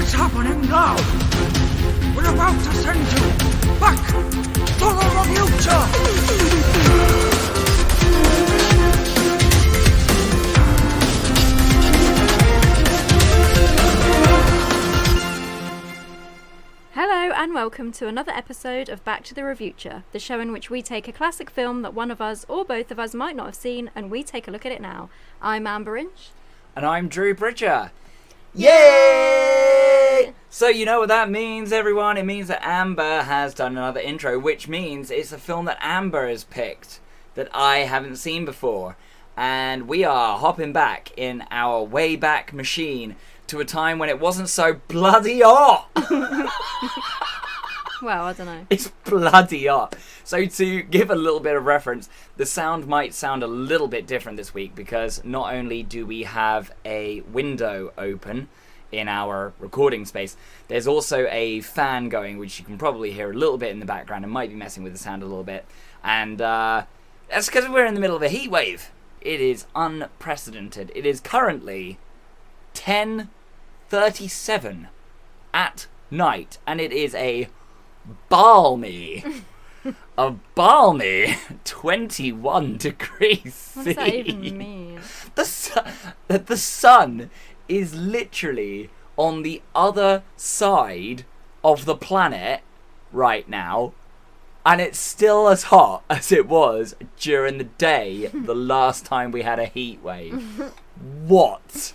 What's happening now? We're about to send you back to the future! Hello and welcome to another episode of Back to the Refuture, the show in which we take a classic film that one of us or both of us might not have seen and we take a look at it now. I'm Amber Inch. And I'm Drew Bridger. Yay! So you know what that means, everyone? It means that Amber has done another intro, which means it's a film that Amber has picked that I haven't seen before. And we are hopping back in our Wayback Machine to a time when it wasn't so bloody hot. Well, I don't know. It's bloody hot. So to give a little bit of reference, the sound might sound a little bit different this week because not only do we have a window open in our recording space, there's also a fan going, which you can probably hear a little bit in the background and might be messing with the sound a little bit. And that's because we're in the middle of a heat wave. It is unprecedented. It is currently 10:37 at night, and it is a balmy 21 degrees C. What does that even mean? The sun is literally on the other side of the planet right now, and it's still as hot as it was during the day the last time we had a heat wave. What?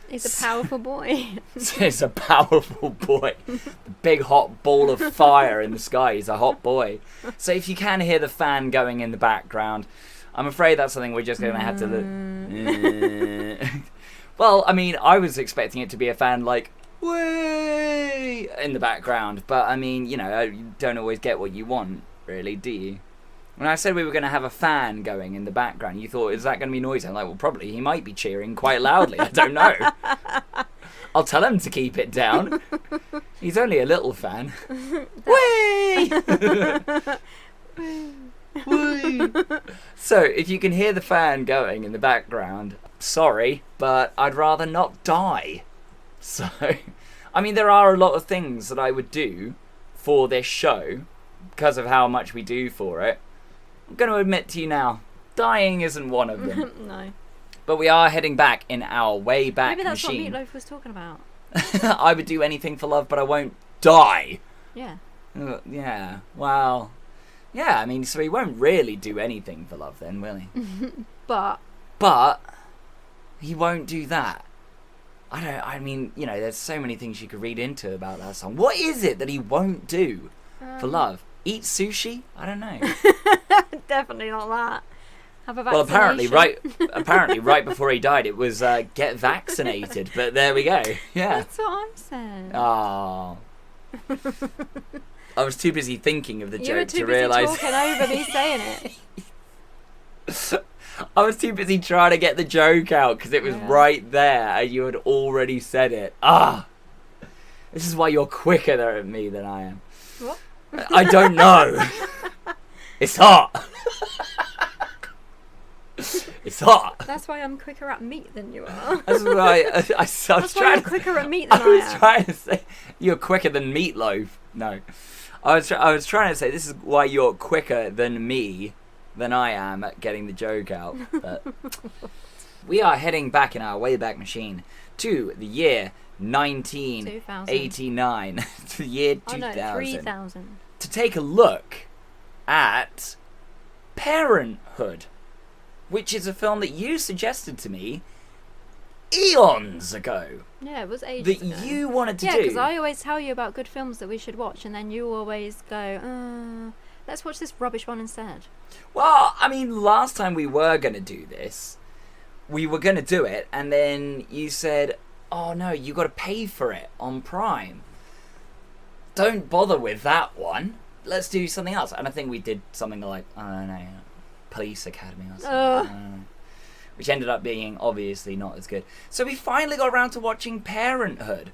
He's a powerful boy. It's a powerful boy. The big hot ball of fire in the sky. He's a hot boy. So if you can hear the fan going in the background, I'm afraid that's something we're just going to have to... Well, I mean, I was expecting it to be a fan like, way in the background. But, I mean, you know, you don't always get what you want, really, do you? When I said we were going to have a fan going in the background, you thought, is that going to be noisy? I'm like, well, probably. He might be cheering quite loudly. I don't know. I'll tell him to keep it down. He's only a little fan. Whee! Whee! So, if you can hear the fan going in the background, sorry, but I'd rather not die. So, I mean, there are a lot of things that I would do for this show because of how much we do for it. I'm going to admit to you now, dying isn't one of them. No. But we are heading back in our Wayback Maybe that's Machine. what Meatloaf was talking about. I would do anything for love, but I won't die. Yeah. Yeah, well... Yeah, I mean, so he won't really do anything for love then, will he? But he won't do that. I mean, you know, there's so many things you could read into about that song. What is it that he won't do for love? Eat sushi? I don't know. Definitely not that. Have a Well, vaccination. apparently, right before he died, it was get vaccinated. But there we go. Yeah. That's what I said. Oh. I was too busy thinking of the You were joke too to busy realise. talking over me saying it. I was too busy trying to get the joke out because it was right there and you had already said it. This is why you're quicker at me than I am. What? I don't know. It's hot. It's hot. That's why I'm quicker at meat than you are. That's why I was That's why trying you're to, quicker at meat than I I was am. trying to say you're quicker than meatloaf. No, I was trying to say this is why you're quicker than me than I am at getting the joke out. But we are heading back in our Wayback Machine to the year 1989, to the year 2000, Oh no, 3000. to take a look at Parenthood, which is a film that you suggested to me eons ago. Yeah, it was ages ago. That you wanted to do. Yeah, because I always tell you about good films that we should watch, and then you always go, let's watch this rubbish one instead. Well, I mean, last time we were going to do this, we were going to do it, and then you said, oh no, you got to pay for it on Prime. Don't bother with that one. Let's do something else. And I think we did something like, I don't know, Police Academy or something. I don't know. Which ended up being obviously not as good. So we finally got around to watching Parenthood.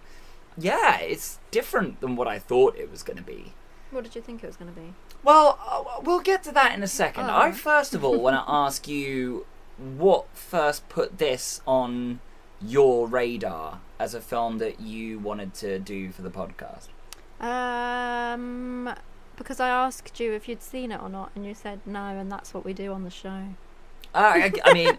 Yeah, it's different than what I thought it was going to be. What did you think it was going to be? Well, we'll get to that in a second. Oh. I first of all want to ask you what first put this on your radar as a film that you wanted to do for the podcast? Because I asked you if you'd seen it or not, and you said no, and that's what we do on the show. I mean,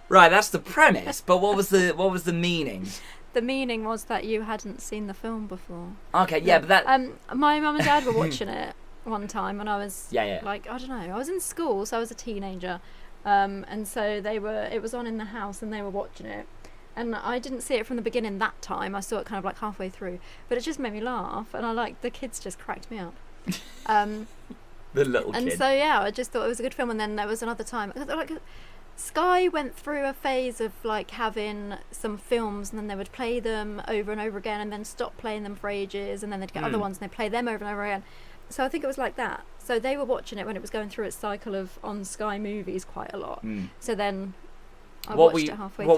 right, that's the premise. But what was the meaning? The meaning was that you hadn't seen the film before. Okay, yeah, but that. My mum and dad were watching it one time, and I was Yeah. like, I don't know, I was in school, so I was a teenager, and so it was on in the house, and they were watching it. And I didn't see it from the beginning that time. I saw it kind of like halfway through. But it just made me laugh. And the kids just cracked me up. The little kid. And so, yeah, I just thought it was a good film. And then there was another time. Like, Sky went through a phase of like having some films, and then they would play them over and over again, and then stop playing them for ages. And then they'd get other ones, and they'd play them over and over again. So I think it was like that. So they were watching it when it was going through its cycle of on Sky Movies quite a lot. So then... What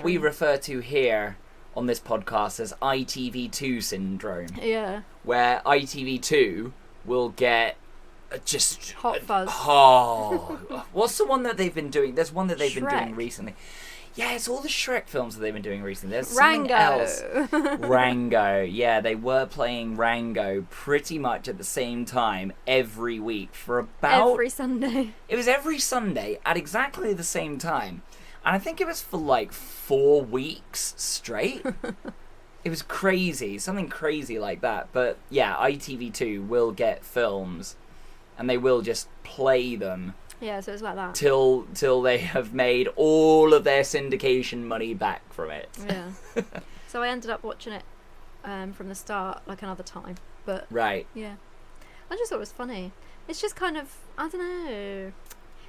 we refer to here on this podcast as ITV2 syndrome. Yeah. Where ITV2 will get just... Hot Fuzz. Oh. What's the one that they've been doing? There's one that they've been Shrek. doing recently. Yeah, it's all the Shrek films that they've been doing recently. There's Rango. something else. Rango. Yeah, they were playing Rango pretty much at the same time every week for about... Every Sunday. It was every Sunday at exactly the same time. And I think it was for like 4 weeks straight. It was crazy. Something crazy like that. But yeah, ITV2 will get films and they will just play them. Yeah, so it's like that. Till they have made all of their syndication money back from it. Yeah. So I ended up watching it from the start like another time. But right. Yeah. I just thought it was funny. It's just kind of, I don't know.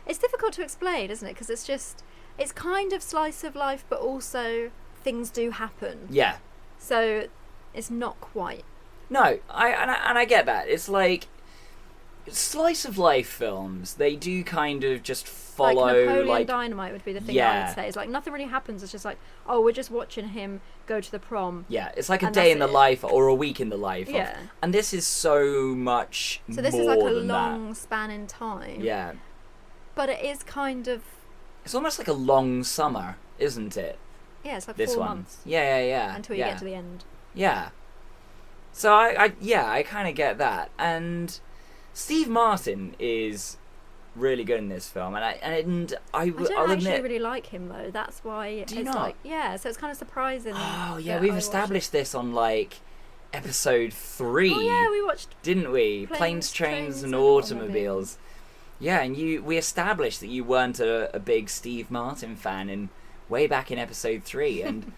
It's difficult to explain, isn't it? Because it's kind of slice of life, but also things do happen. Yeah. So it's not quite. No, I get that. It's like slice of life films. They do kind of just follow like Napoleon Dynamite would be the thing I yeah. would say. It's like nothing really happens. It's just like, oh, we're just watching him go to the prom. Yeah, it's like a day in the life or a week in the life. Yeah. And this is so much more So this is like a than long that. span in time. Yeah. But it is kind of... It's almost like a long summer, isn't it? Yeah, it's like this 4 one. months. Yeah. Until you get to the end. Yeah. So I kind of get that. And Steve Martin is really good in this film, I don't actually really like him though. That's why Do you it's not? like, yeah. So it's kind of surprising. Oh yeah, that we've I watched established this on like episode 3. Oh yeah, we watched, didn't we? Planes, Trains, and Automobiles. Yeah, and we established that you weren't a big Steve Martin fan in way back in episode 3, and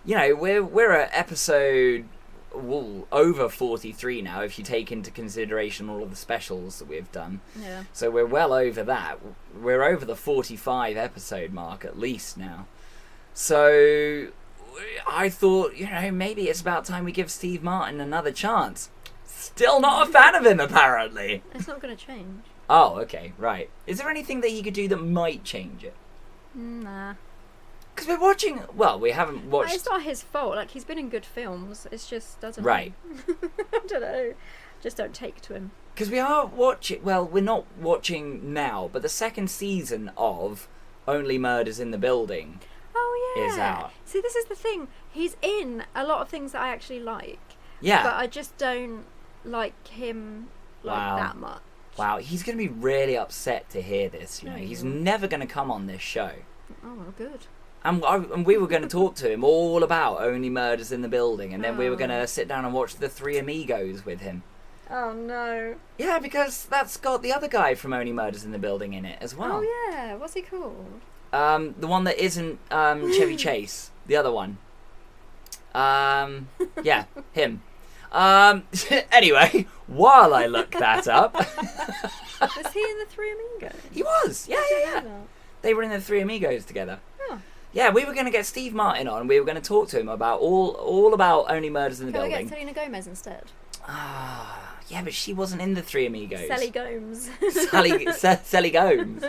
you know we're at episode over 43 now if you take into consideration all of the specials that we've done. Yeah. So we're well over that. We're over the 45 episode mark at least now. So I thought, maybe it's about time we give Steve Martin another chance. Still not a fan of him, apparently. It's not going to change. Oh, okay, right. Is there anything that he could do that might change it? Nah. Because we're watching... Well, we haven't watched... It's not his fault. Like, he's been in good films. It's just doesn't... Right. I don't know. Just don't take to him. Because we are watching... Well, we're not watching now, but the second season of Only Murders in the Building... Oh, yeah. Is out. See, this is the thing. He's in a lot of things that I actually like. Yeah. But I just don't like him that much. Wow, he's going to be really upset to hear this. No, He's he won't. never going to come on this show. Oh, well, good. And we were going to talk to him all about Only Murders in the Building, and then we were going to sit down and watch The Three Amigos with him. Oh, no. Yeah, because that's got the other guy from Only Murders in the Building in it as well. Oh, yeah. What's he called? The one that isn't Chevy Chase. The other one. Yeah, him. Anyway, while I look that up... Was he in The Three Amigos? He was! Yeah. They were in The Three Amigos together. Oh. Yeah, we were going to get Steve Martin on. We were going to talk to him about all about Only Murders in the Can we Building. get Selena Gomez instead? Yeah, but she wasn't in The Three Amigos. Sally Gomes. Sally Gomes.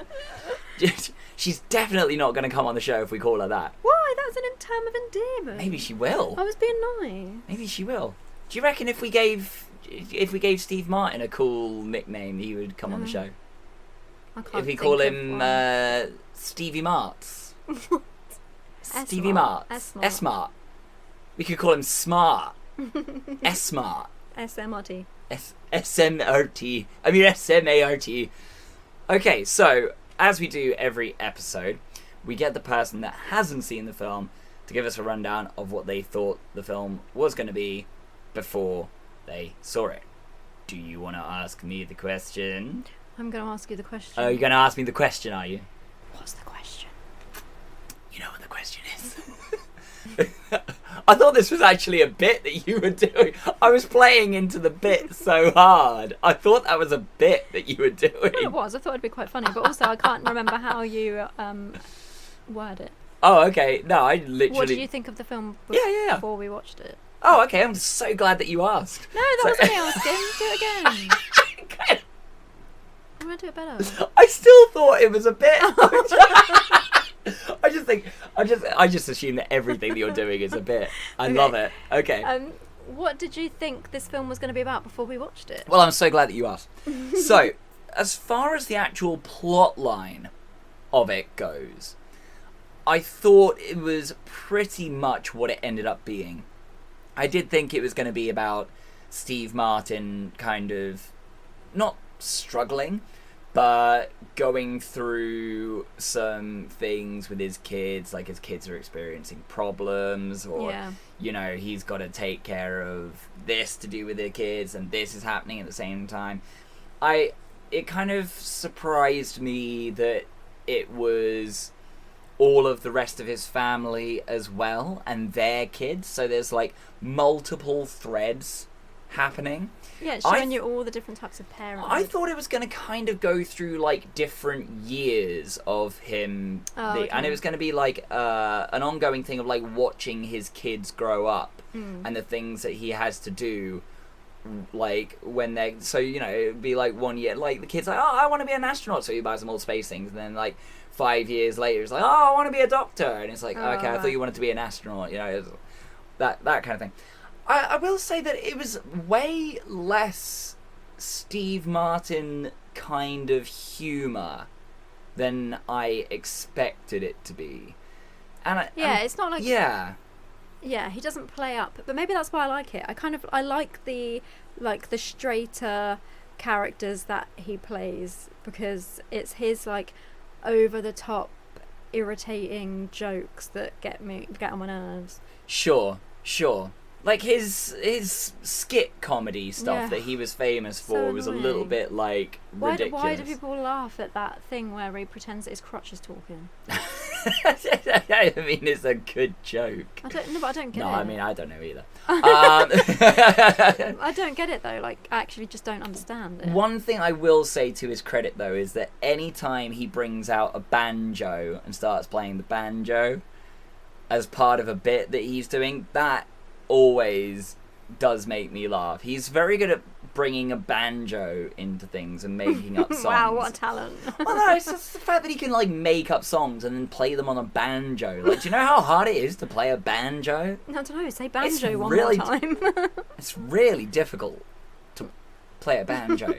She's definitely not going to come on the show if we call her that. Why? That's an term of endearment. Maybe she will. I was being nice. Maybe she will. Do you reckon if we gave Steve Martin a cool nickname, he would come on the show? I can't If we think call of him one. Stevie Martz. Stevie S-Mart. Martz. S-Mart. We could call him Smart. S-Smart. SMRT. S-M-R-T. I mean S-M-A-R-T. Okay, so, as we do every episode, we get the person that hasn't seen the film to give us a rundown of what they thought the film was going to be before they saw it. Do you want to ask me the question? I'm going to ask you the question. Oh, you're going to ask me the question, are you? What's the question? You know what the question is. I thought this was actually a bit that you were doing. I was playing into the bit so hard. I thought that was a bit that you were doing. Well, it was. I thought it'd be quite funny, but also I can't remember how you word it. Oh, okay. No, I literally... What did you think of the film before we watched it? Oh, okay. I'm so glad that you asked. No, that wasn't me asking. Do it again. I'm going to do it better. I still thought it was a bit. I just assume that everything that you're doing is a bit. I love it. Okay. What did you think this film was going to be about before we watched it? Well, I'm so glad that you asked. So, as far as the actual plot line of it goes, I thought it was pretty much what it ended up being. I did think it was going to be about Steve Martin kind of not struggling, but going through some things with his kids, like his kids are experiencing problems, or you know, he's got to take care of this to do with their kids, and this is happening at the same time. It kind of surprised me that it was all of the rest of his family as well, and their kids, so there's like multiple threads happening. Yeah, it's showing you all the different types of parents. I thought it was going to kind of go through like different years of him, and it was going to be like an ongoing thing of like watching his kids grow up and the things that he has to do, like when they're, so you know, it'd be like 1 year, like the kid's like, oh, I want to be an astronaut, so he buys them all space things, and then like 5 years later it's like, oh, I want to be a doctor, and it's like, okay, I thought you wanted to be an astronaut, you know, that kind of thing. I will say that it was way less Steve Martin kind of humour than I expected it to be. It's not like... Yeah, he doesn't play up, but maybe that's why I like it. I like the straighter characters that he plays, because it's his like over the top irritating jokes that get on my nerves. Sure. Like his skit comedy stuff that he was famous for was a little bit like ridiculous. Why do people laugh at that thing where he pretends that his crotch is talking? I mean, it's a good joke. I don't get it. No, I mean, I don't know either. I don't get it though. Like, I actually just don't understand it. One thing I will say to his credit though is that anytime he brings out a banjo and starts playing the banjo as part of a bit that he's doing, that always does make me laugh. He's very good at bringing a banjo into things and making up songs. Wow, what a talent. Well, no, it's just the fact that he can like make up songs and then play them on a banjo. Like, do you know how hard it is to play a banjo? I don't know, say banjo one more time. It's really difficult to play a banjo.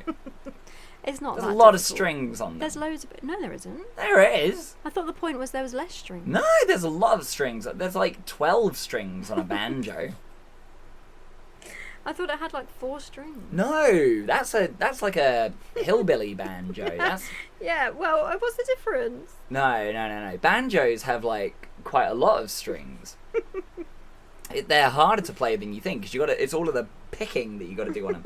It's not. There's that a lot difficult. of strings on them. There's loads of... No, there isn't. There is. I thought the point was there was less strings. No, there's a lot of strings. There's like 12 strings on a banjo. I thought it had like 4 strings. No, that's like a hillbilly banjo. Yeah, well, what's the difference? No. Banjos have like quite a lot of strings. They're harder to play than you think, because it's all of the picking that you got to do on them.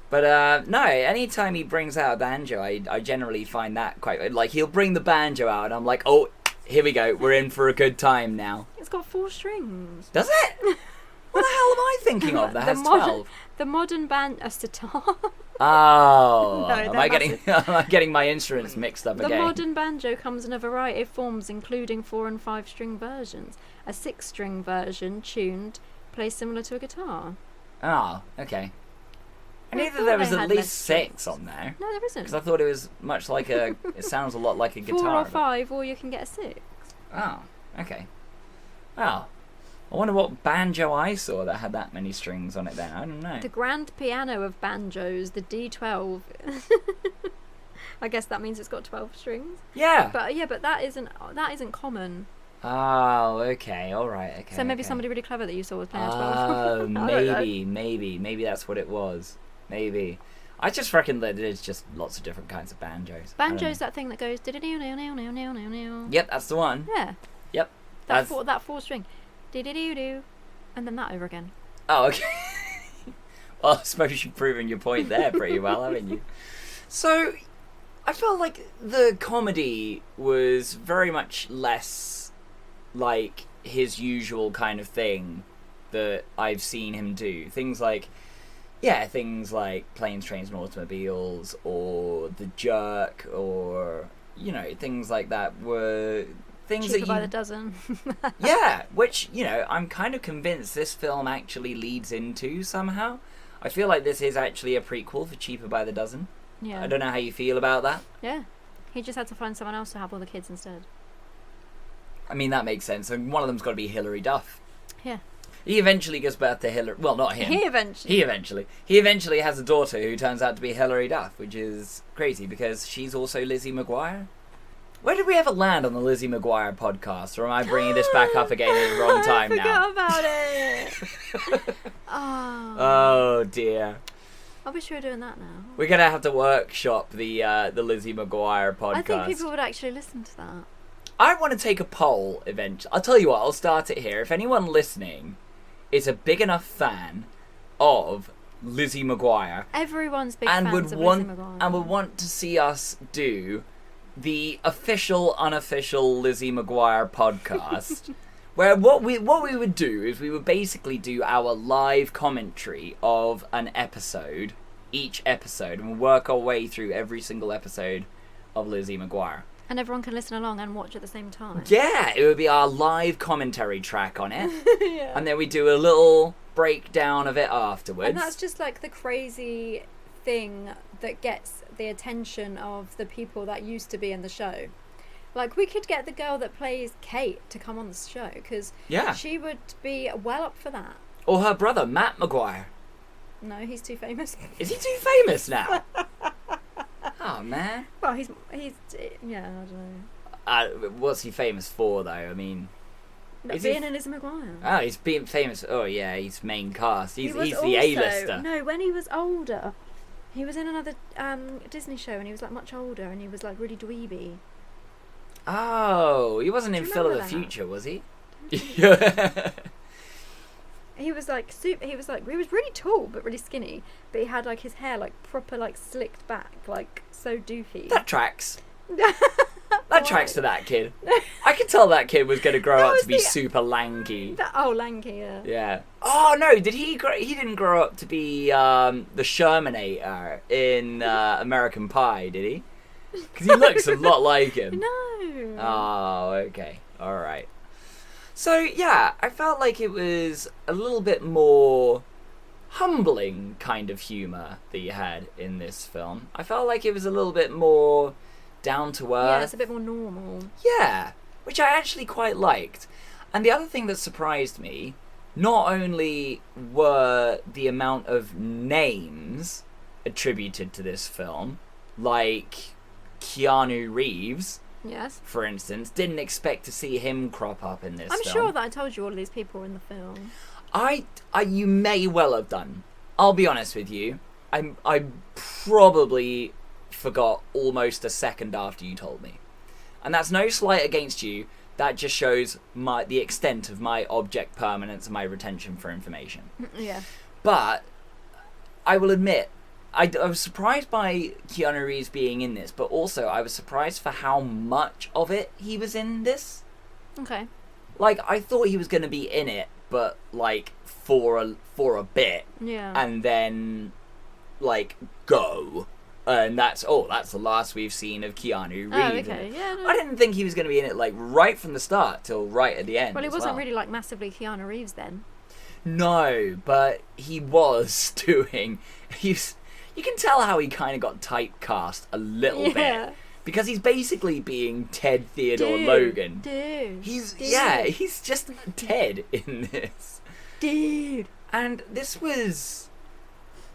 But no, anytime he brings out a banjo, I generally find that quite... Like, he'll bring the banjo out, and I'm like, oh, here we go, we're in for a good time now. It's got 4 strings. Does it? What the hell am I thinking of that has 12? The modern a sitar. Oh, No, am I getting my instruments mixed up again? The modern banjo comes in a variety of forms, including 4 and 5 string versions. A 6-string version, tuned, plays similar to a guitar. Oh, okay. I knew that there was at least 6 on there. No, there isn't. Because I thought it was much like it sounds a lot like a guitar. 4 or 5, or you can get a 6. Oh, okay. Well, I wonder what banjo I saw that had that many strings on it then. I don't know. The grand piano of banjos, the D12. I guess that means it's got 12 strings. Yeah. But that isn't common. Oh, okay, all right, okay. So maybe okay. somebody really clever that you saw was playing a 12. Oh, I don't know. maybe that's what it was. Maybe. I just reckon that there's just lots of different kinds of banjos. Banjo's that thing that goes. Yep, Yep, that's the one. Yeah. Yep. That four string. Do. And then that over again. Oh, okay. Well, I suppose you've proven your point there pretty well, haven't you? So, I felt like the comedy was very much less like his usual kind of thing that I've seen him do. Things like Planes, Trains and Automobiles, or The Jerk, or, things like that were things Cheaper that by the dozen. yeah, which, I'm kind of convinced this film actually leads into somehow. I feel like this is actually a prequel for Cheaper by the Dozen. Yeah. I don't know how you feel about that. Yeah. He just had to find someone else to have all the kids instead. I mean, that makes sense. And one of them's got to be Hilary Duff. Yeah. He eventually gives birth to Hilary... Well, not him. He eventually has a daughter who turns out to be Hilary Duff, which is crazy because she's also Lizzie McGuire. Where did we ever land on the Lizzie McGuire podcast? Or am I bringing this back up again at the wrong time now? I forgot about it. Oh, dear. I wish we were doing that now. We're going to have to workshop the Lizzie McGuire podcast. I think people would actually listen to that. I want to take a poll eventually. I'll tell you what, I'll start it here. If anyone listening is a big enough fan of Lizzie McGuire... Everyone's big and fans would of want, Lizzie McGuire. And would want to see us do the official, unofficial Lizzie McGuire podcast... Where what we would do is we would basically do our live commentary of an episode, each episode, and we'll work our way through every single episode of Lizzie McGuire. And everyone can listen along and watch at the same time. Yeah, it would be our live commentary track on it. Yeah. And then we do a little breakdown of it afterwards. And that's just like the crazy thing that gets the attention of the people that used to be in the show. Like, we could get the girl that plays Kate to come on the show, because she would be well up for that. Or her brother, Matt McGuire. No, he's too famous. Is he too famous now? Oh, man. Well, he's yeah, I don't know. What's he famous for, though? I mean... Being in Lizzie McGuire. Oh, he's being famous... Oh, yeah, he's main cast. He's also, the A-lister. No, when he was older, he was in another Disney show, and he was, like, much older, and he was, like, really dweeby. Oh, he wasn't in Phil of the that? Future, was he? He was like he was really tall but really skinny, but he had like his hair like proper like slicked back, like so doofy. That tracks. That tracks to that kid. I could tell that kid was going to grow up to be super lanky. Lanky, yeah. Yeah. Oh no, did he didn't grow up to be the Shermanator in American Pie, did he? Because he looks a lot like him. No. Oh, okay. All right. So, yeah, I felt like it was a little bit more humbling kind of humour that you had in this film. I felt like it was a little bit more down to earth. Yeah, it's a bit more normal. Yeah, which I actually quite liked. And the other thing that surprised me, not only were the amount of names attributed to this film, like Keanu Reeves, yes, for instance, didn't expect to see him crop up in this I'm film. sure that I told you all of these people were in the film. You may well have done. I'll be honest with you. I probably forgot almost a second after you told me. And that's no slight against you. That just shows the extent of my object permanence and my retention for information. Yeah. But I will admit, I was surprised by Keanu Reeves being in this, but also I was surprised for how much of it he was in this. Okay. Like, I thought he was going to be in it, but, like, for a bit. Yeah. And then, like, go. And that's the last we've seen of Keanu Reeves. Oh, okay. Yeah, no. I didn't think he was going to be in it, like, right from the start till right at the end. Well, it wasn't really, like, massively Keanu Reeves then. No, but he was doing... You can tell how he kind of got typecast a little bit. Because he's basically being Ted Theodore Logan. He's just Ted in this. Dude. And this was...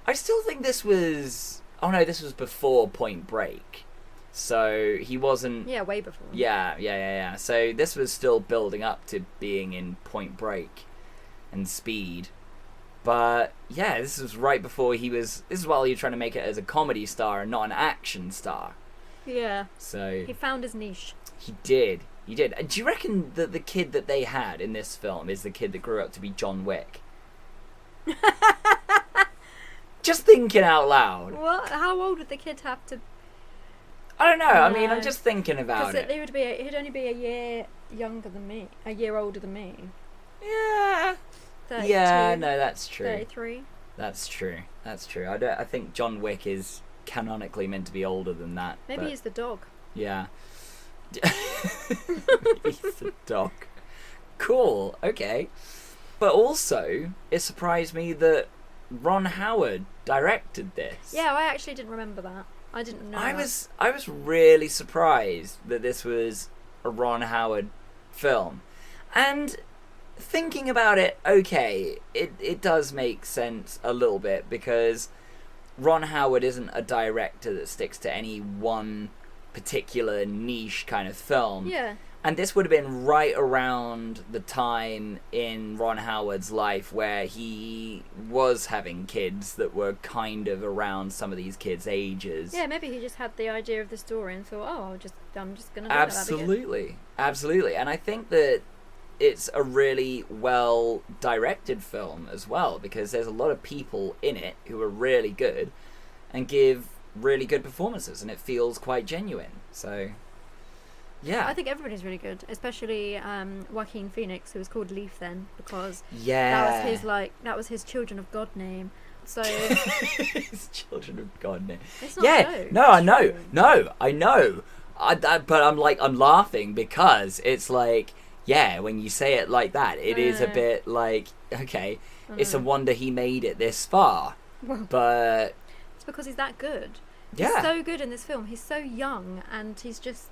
I still think this was... Oh no, this was before Point Break. So he wasn't... Yeah, way before. Yeah. So this was still building up to being in Point Break and Speed. But, yeah, this was right before he was... This is while he was trying to make it as a comedy star and not an action star. Yeah. So... He found his niche. He did. Do you reckon that the kid that they had in this film is the kid that grew up to be John Wick? Just thinking out loud. What? How old would the kid have to... I don't know. I mean, I'm just thinking about it. Because he'd only be a year younger than me. A year older than me. Yeah. 32, Yeah, no, that's true. 33. That's true. I think John Wick is canonically meant to be older than that. Maybe he's the dog. Yeah. He's the dog. Cool. Okay. But also, it surprised me that Ron Howard directed this. Yeah, I actually didn't remember that. I didn't know. I was really surprised that this was a Ron Howard film. And thinking about it, okay, it does make sense a little bit, because Ron Howard isn't a director that sticks to any one particular niche kind of film. Yeah. And this would have been right around the time in Ron Howard's life where he was having kids that were kind of around some of these kids' ages. Yeah, maybe he just had the idea of the story and thought, I'm just going to do Absolutely. Absolutely. And I think that it's a really well directed film as well, because there's a lot of people in it who are really good and give really good performances, and it feels quite genuine. So yeah, I think everybody's really good, especially Joaquin Phoenix, who was called Leaf then, because yeah, that was his Children of God name. So his Children of God name. It's not a joke. No, I know. But I'm laughing because it's like, yeah, when you say it like that, it is a bit like, okay, it's a wonder he made it this far. But it's because he's that good. Yeah. He's so good in this film. He's so young, and he's just,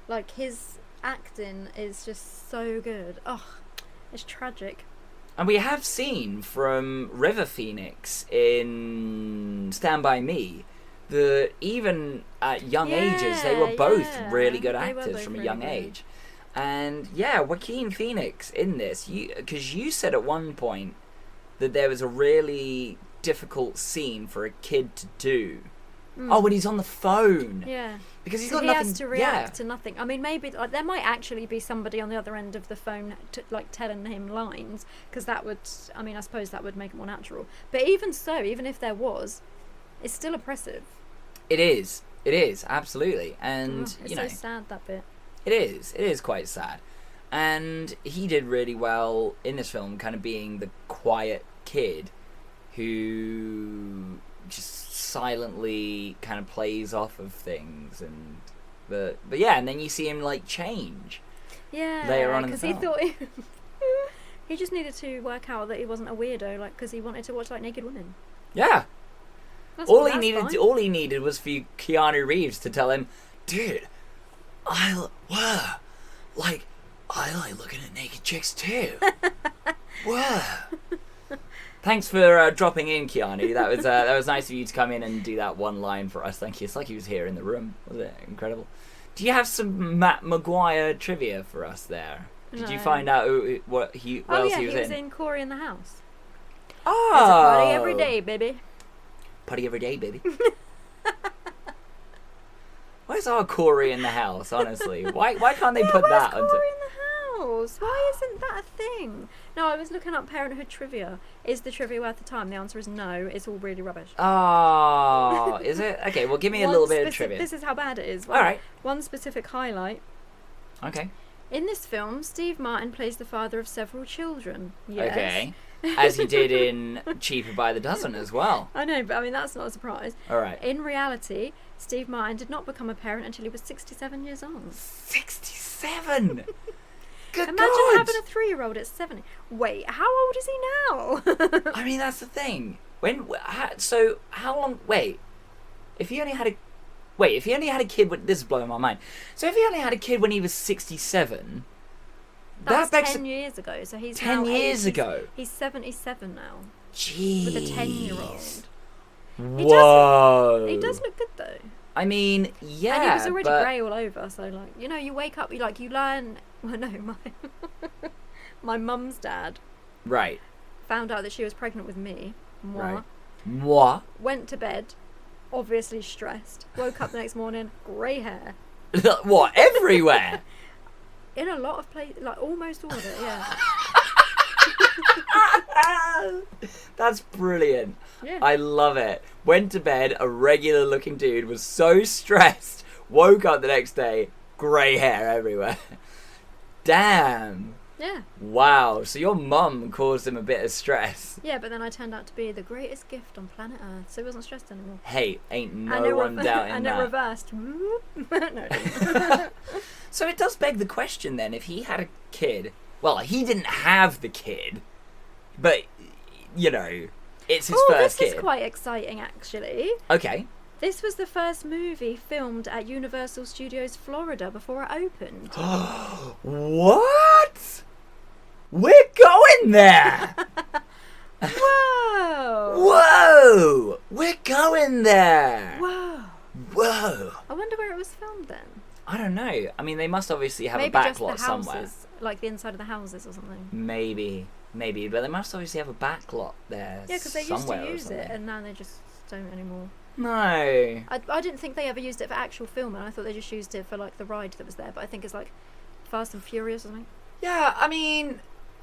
like, his acting is just so good. Oh, it's tragic. And we have seen from River Phoenix in Stand By Me that even at young ages, they were both really good actors from a young age. And yeah, Joaquin Phoenix in this, because you said at one point that there was a really difficult scene for a kid to do. Oh, when he's on the phone. Yeah. Because he's So got he nothing. has to react to nothing. I mean, maybe there might actually be somebody on the other end of the phone, telling him lines, because that would, I suppose that would make it more natural. But even so, even if there was, it's still oppressive. It is, absolutely. And, It's so sad, that bit. It is quite sad. And he did really well in this film, kind of being the quiet kid who just silently kind of plays off of things, and but yeah, and then you see him like change later on in the film. Because he thought he just needed to work out that he wasn't a weirdo, like, because he wanted to watch like naked women. Yeah, That's all fine. he needed was for Keanu Reeves to tell him, dude, I like looking at naked chicks too. Whoa. Thanks for dropping in, Keanu. That was nice of you to come in and do that one line for us. Thank you. It's like he was here in the room. Was it incredible? Do you have some Matt McGuire trivia for us there? Did you find out what else he was in? He was in Corey in the House. Oh, It's a party every day, baby. Party every day, baby. Where's our Corey in the House? Honestly, why can't they put that onto? Corey in the House? Why isn't that a thing? No, I was looking up Parenthood trivia. Is the trivia worth the time? The answer is no. It's all really rubbish. Oh, is it? Okay, well, give me a little bit of trivia. This is how bad it is. All right. One specific highlight. Okay. In this film, Steve Martin plays the father of several children. Yes. Okay. As he did in Cheaper by the Dozen as well. I know, but that's not a surprise. All right. In reality, Steve Martin did not become a parent until he was 67 years old. 67? Good Imagine God. having a 3-year-old at 70. Wait, how old is he now? I mean, that's the thing. So how long? Wait, if he only had a kid when, this is blowing my mind. So if he only had a kid when he was 67, that was 10 years ago. So he's 10 now years ago. He's 77 now. Jeez. With a 10-year-old. Whoa. He does look good though. I mean, yeah, and it was already but... grey all over, so, like, you know, you wake up, you learn... Well, no, my mum's dad Right. found out that she was pregnant with me. Right. Moi. Went to bed, obviously stressed. Woke up the next morning, grey hair. What, everywhere? In a lot of places, like, almost all of it, yeah. That's brilliant. Yeah. I love it. Went to bed, a regular looking dude, was so stressed, woke up the next day, grey hair everywhere. Damn. Yeah. Wow, so your mum caused him a bit of stress. Yeah, but then I turned out to be the greatest gift on planet Earth, so he wasn't stressed anymore. Hey, ain't no one doubting and that. it reversed. No, it didn't. So it does beg the question then, if he had a kid, well, he didn't have the kid, but, you know, it's his first kid. This is quite exciting, actually. Okay. This was the first movie filmed at Universal Studios Florida before it opened. What? We're going there! Whoa! Whoa! We're going there! Whoa! Whoa! I wonder where it was filmed then. I don't know. I mean, they must obviously have Maybe a just backlot the houses, somewhere. like the inside of the houses or something. Maybe, but they must obviously have a backlot there. Yeah, because they used to somewhere or use it, something. and now they just don't anymore. No. I didn't think they ever used it for actual filming. I thought they just used it for like the ride that was there. But I think it's like Fast and Furious or something. Yeah, I mean,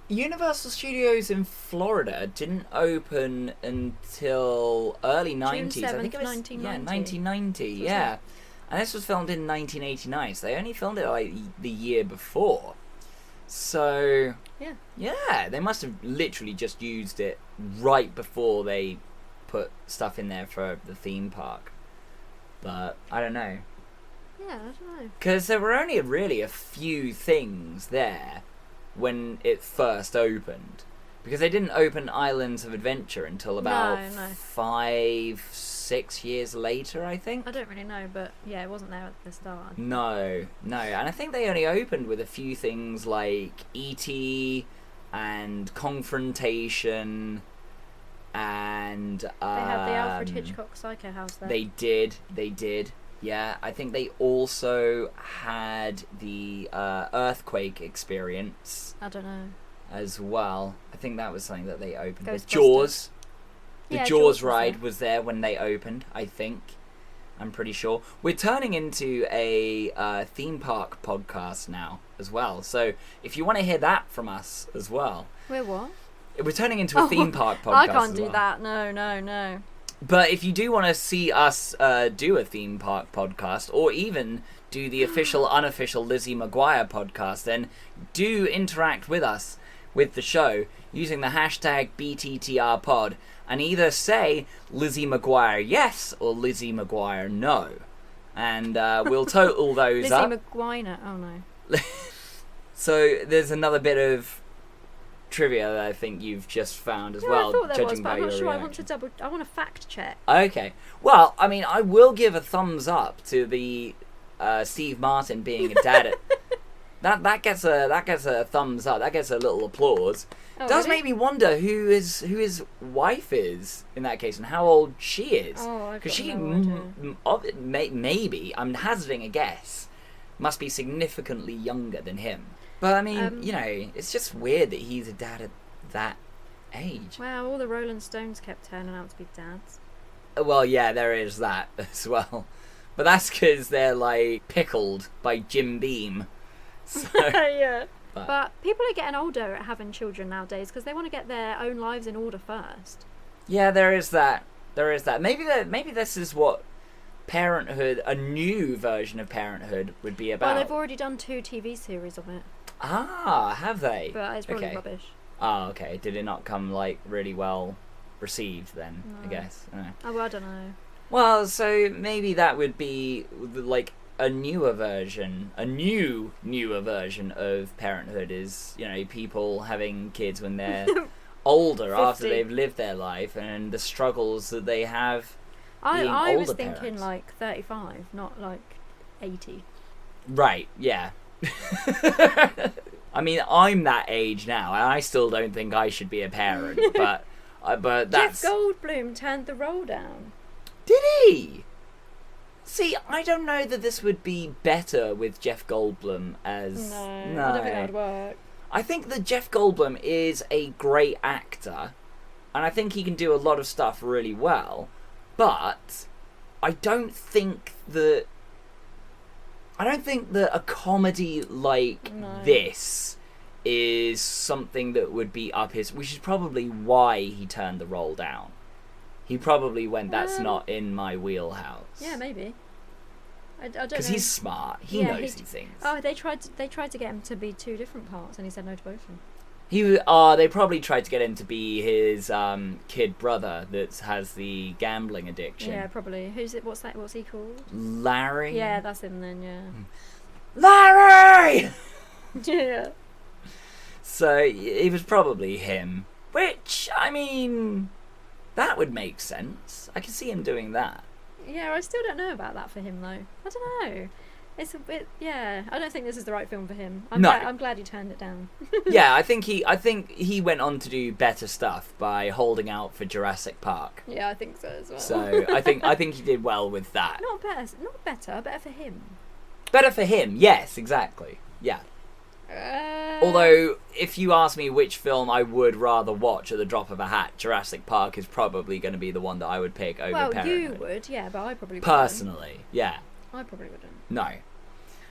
Universal Studios in Florida didn't open until early 90s. I think it was 1990. Yeah, 1990. Yeah. And this was filmed in 1989, so they only filmed it like the year before. So, yeah, they must have literally just used it right before they put stuff in there for the theme park. But, I don't know. Yeah, I don't know. Because there were only really a few things there when it first opened. Because they didn't open Islands of Adventure until about 5-6 years later, I think. I don't really know, but yeah, it wasn't there at the start. No. And I think they only opened with a few things like E.T. and Confrontation and... They had the Alfred Hitchcock Psycho House there. They did. Yeah, I think they also had the Earthquake Experience. I don't know. As well. I think that was something that they opened. The Ghostbusters. Jaws. The Yeah, Jaws Jaws ride was there when they opened, I think. I'm pretty sure. We're turning into a theme park podcast now as well. So if you want to hear that from us as well. We're what? We're turning into a theme park podcast I can't as do well. that. No. But if you do want to see us do a theme park podcast, or even do the official, unofficial Lizzie McGuire podcast, then do interact with us, with the show, using the hashtag BTTRpod, and either say Lizzie McGuire yes or Lizzie McGuire no. And we'll total those Lizzie up. McGuire. Oh no. So there's another bit of trivia that I think you've just found as well, I thought there was, judging but by I'm not your sure. reaction. I want to fact check. Okay. Well, I mean, I will give a thumbs up to the Steve Martin being a dad. That gets a thumbs up. That gets a little applause. Oh, Does really? make me wonder who his wife is in that case and how old she is. Oh, I've got she no idea. maybe, I'm hazarding a guess, must be significantly younger than him. But I mean, you know, it's just weird that he's a dad at that age. Wow, all the Rolling Stones kept turning out to be dads. Well, yeah, there is that as well. But that's because they're, like, pickled by Jim Beam. So, Yeah. but people are getting older at having children nowadays because they want to get their own lives in order first. yeah, there is that. Maybe this is what Parenthood, a new version of Parenthood, would be about. Well, they've already done 2 TV series of it, Ah, have they? but it's probably Okay. rubbish. Oh, okay. Did it not come, like, really well received then, I No. guess? Oh, well, I don't know. Well, so maybe that would be, like, a newer version of Parenthood is, you know, people having kids when they're older after 50. they've lived their life and the struggles that they have being I was older thinking parents. like 35, not like 80. Right, yeah. I mean, I'm that age now, and I still don't think I should be a parent, but that's... Jeff Goldblum turned the roll down. Did he? See, I don't know that this would be better with Jeff Goldblum as... No, I don't think that would work. I think that Jeff Goldblum is a great actor, and I think he can do a lot of stuff really well, but I don't think that a comedy like this is something that would be up his... Which is probably why he turned the role down. He probably went, that's not in my wheelhouse. Yeah, maybe. I don't know. Because he's smart. He knows these things. Oh, they tried to get him to be 2 different parts, and he said no to both of them. They probably tried to get him to be his kid brother that has the gambling addiction. Yeah, probably. Who's it? What's he called? Larry? Yeah, that's him then, yeah. Larry! Yeah. So, it was probably him. Which, I mean, that would make sense. I can see him doing that. Yeah, I still don't know about that for him, though. I don't know. It's a bit, yeah. I don't think this is the right film for him. I'm glad he turned it down. Yeah, I think he went on to do better stuff by holding out for Jurassic Park. Yeah, I think so as well. So I think he did well with that. Not better for him. Better for him, yes, exactly. Yeah. Although, if you ask me which film I would rather watch at the drop of a hat, Jurassic Park is probably going to be the one that I would pick over Parenthood. Well, you would, yeah, but I probably wouldn't. Personally, yeah. I probably wouldn't. No.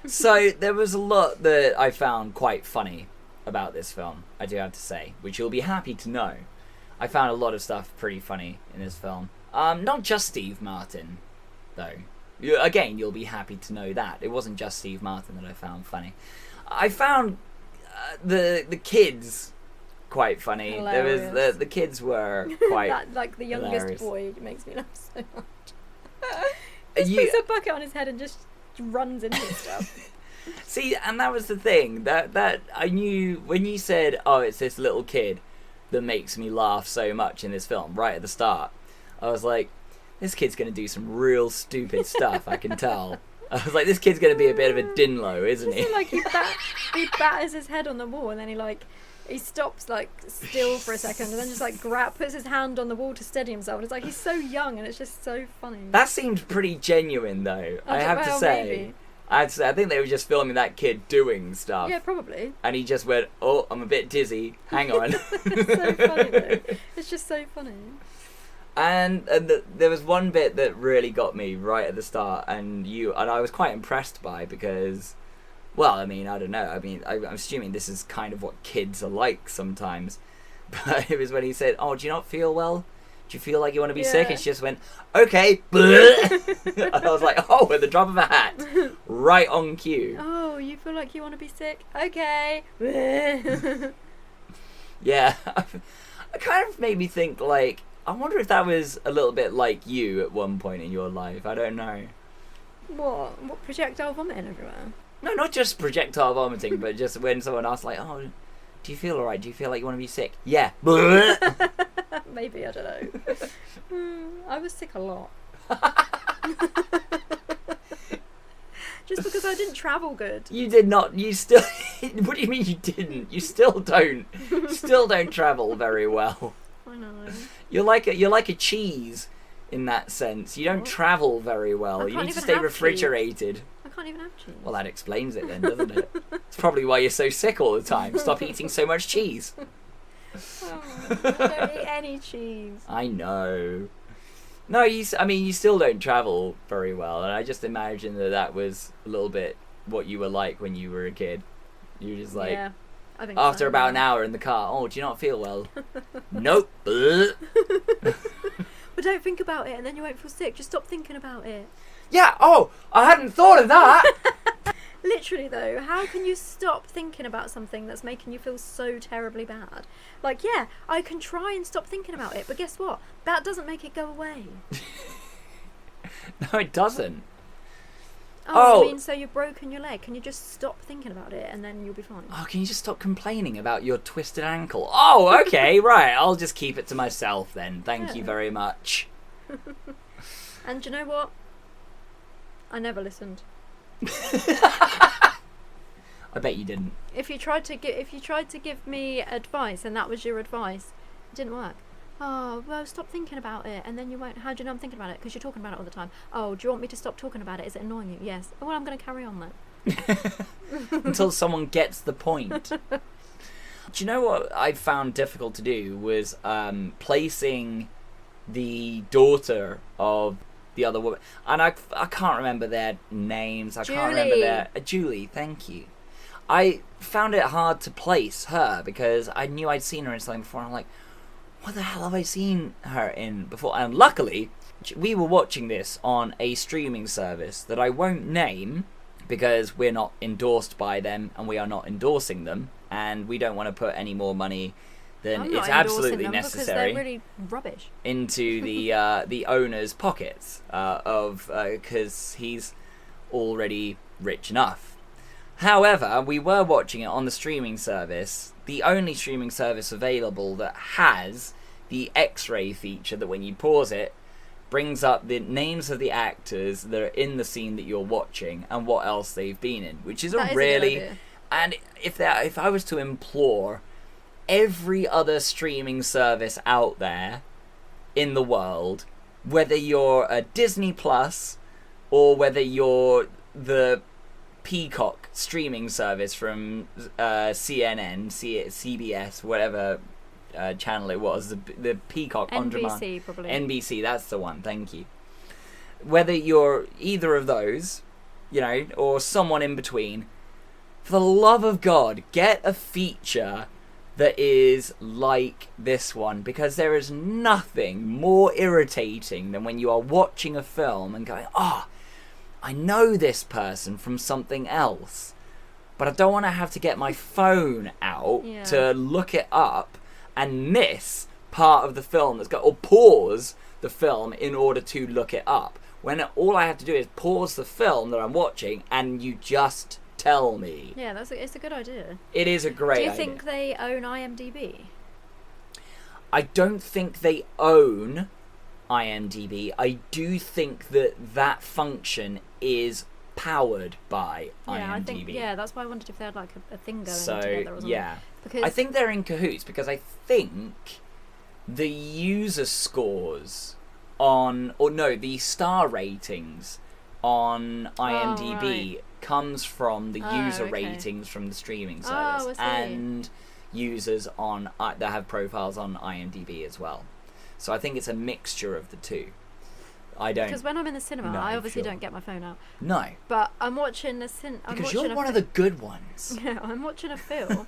So, there was a lot that I found quite funny about this film, I do have to say, which you'll be happy to know. I found a lot of stuff pretty funny in this film. Not just Steve Martin, though. Again, you'll be happy to know that. It wasn't just Steve Martin that I found funny. I found the kids quite funny. Hilarious. There was the kids were quite like the youngest hilarious. boy makes me laugh so much. He puts a bucket on his head and just runs into stuff. See, and that was the thing that I knew when you said, "Oh, it's this little kid that makes me laugh so much in this film." Right at the start, I was like, "This kid's gonna do some real stupid stuff." I can tell. I was like, this kid's going to be a bit of a dinlo, isn't he? Like he batters his head on the wall, and then he stops still for a second, and then just puts his hand on the wall to steady himself. And it's like he's so young, and it's just so funny. That seemed pretty genuine, though. I have to say. Maybe. I think they were just filming that kid doing stuff. Yeah, probably. And he just went, "Oh, I'm a bit dizzy. Hang on." It's so funny though. It's just so funny. And there was one bit that really got me right at the start, and I was quite impressed by because, well, I mean, I don't know. I mean, I'm assuming this is kind of what kids are like sometimes. But it was when he said, "Oh, do you not feel well? Do you feel like you want to be sick?" And she just went, "Okay." And I was like, "Oh, at the drop of a hat, right on cue." Oh, you feel like you want to be sick? Okay. Yeah, it kind of made me think I wonder if that was a little bit like you at one point in your life. I don't know. What projectile vomiting everywhere? No, not just projectile vomiting, but just when someone asks, "Oh, do you feel alright? Do you feel like you want to be sick?" Yeah. Maybe, I don't know. I was sick a lot. Just because I didn't travel good. You did not. You still. What do you mean you didn't? You still don't. Still don't travel very well. I know. You're like a cheese in that sense. You don't travel very well. You need to stay refrigerated. Cheese. I can't even have cheese. Well, that explains it then, doesn't it? It's probably why you're so sick all the time. Stop eating so much cheese. Oh, I don't eat any cheese. I know. No, you still don't travel very well, and I just imagine that was a little bit what you were like when you were a kid. You were just like... Yeah. I think after about an hour in the car, "Oh, do you not feel well?" Nope. But don't think about it, and then you won't feel sick. Just stop thinking about it. Yeah. Oh, I hadn't thought of that. Literally though, how can you stop thinking about something that's making you feel so terribly bad? Yeah, I can try and stop thinking about it, but guess what? That doesn't make it go away. No, it doesn't. Oh, you mean so you've broken your leg? Can you just stop thinking about it and then you'll be fine? Oh, can you just stop complaining about your twisted ankle? Oh, okay, right. I'll just keep it to myself then. Thank you very much. And do you know what? I never listened. I bet you didn't. If you tried to give me advice and that was your advice, it didn't work. Oh, well, stop thinking about it, and then you won't. How do you know I'm thinking about it? Because you're talking about it all the time. Oh, do you want me to stop talking about it? Is it annoying you? Yes. Well, I'm going to carry on then. Until someone gets the point. Do you know what I found difficult to do was placing the daughter of the other woman, and I can't remember their names. I can't remember their Julie. Thank you. I found it hard to place her because I knew I'd seen her in something before, and I'm like, what the hell have I seen her in before? And luckily, we were watching this on a streaming service that I won't name because we're not endorsed by them and we are not endorsing them, and we don't want to put any more money than is absolutely necessary because they're really rubbish into the owner's pockets because he's already rich enough. However, we were watching it on the streaming service, the only streaming service available that has the X-ray feature that when you pause it, brings up the names of the actors that are in the scene that you're watching and what else they've been in, which is a really... good idea. And if I was to implore every other streaming service out there in the world, whether you're a Disney Plus or whether you're the Peacock streaming service from CNN, CBS, whatever channel it was, the Peacock on demand. NBC, probably. NBC, that's the one, thank you. Whether you're either of those, you know, or someone in between, for the love of God, get a feature that is like this one, because there is nothing more irritating than when you are watching a film and going, I know this person from something else, but I don't want to have to get my phone out to look it up and miss part of the film or pause the film in order to look it up. When all I have to do is pause the film that I'm watching and you just tell me. Yeah, it's a good idea. It is a great idea. Do you think they own IMDb? I don't think they own IMDb. I do think that function is powered by IMDb. I think, that's why I wondered if they had like a thing going together or something. Yeah. Because I think they're in cahoots because I think the user scores the star ratings on IMDb comes from the user ratings from the streaming service and users that have profiles on IMDb as well. So I think it's a mixture of the two. Because when I'm in the cinema, I obviously don't get my phone out. No. But I'm watching because you're one of the good ones. Yeah, I'm watching a film,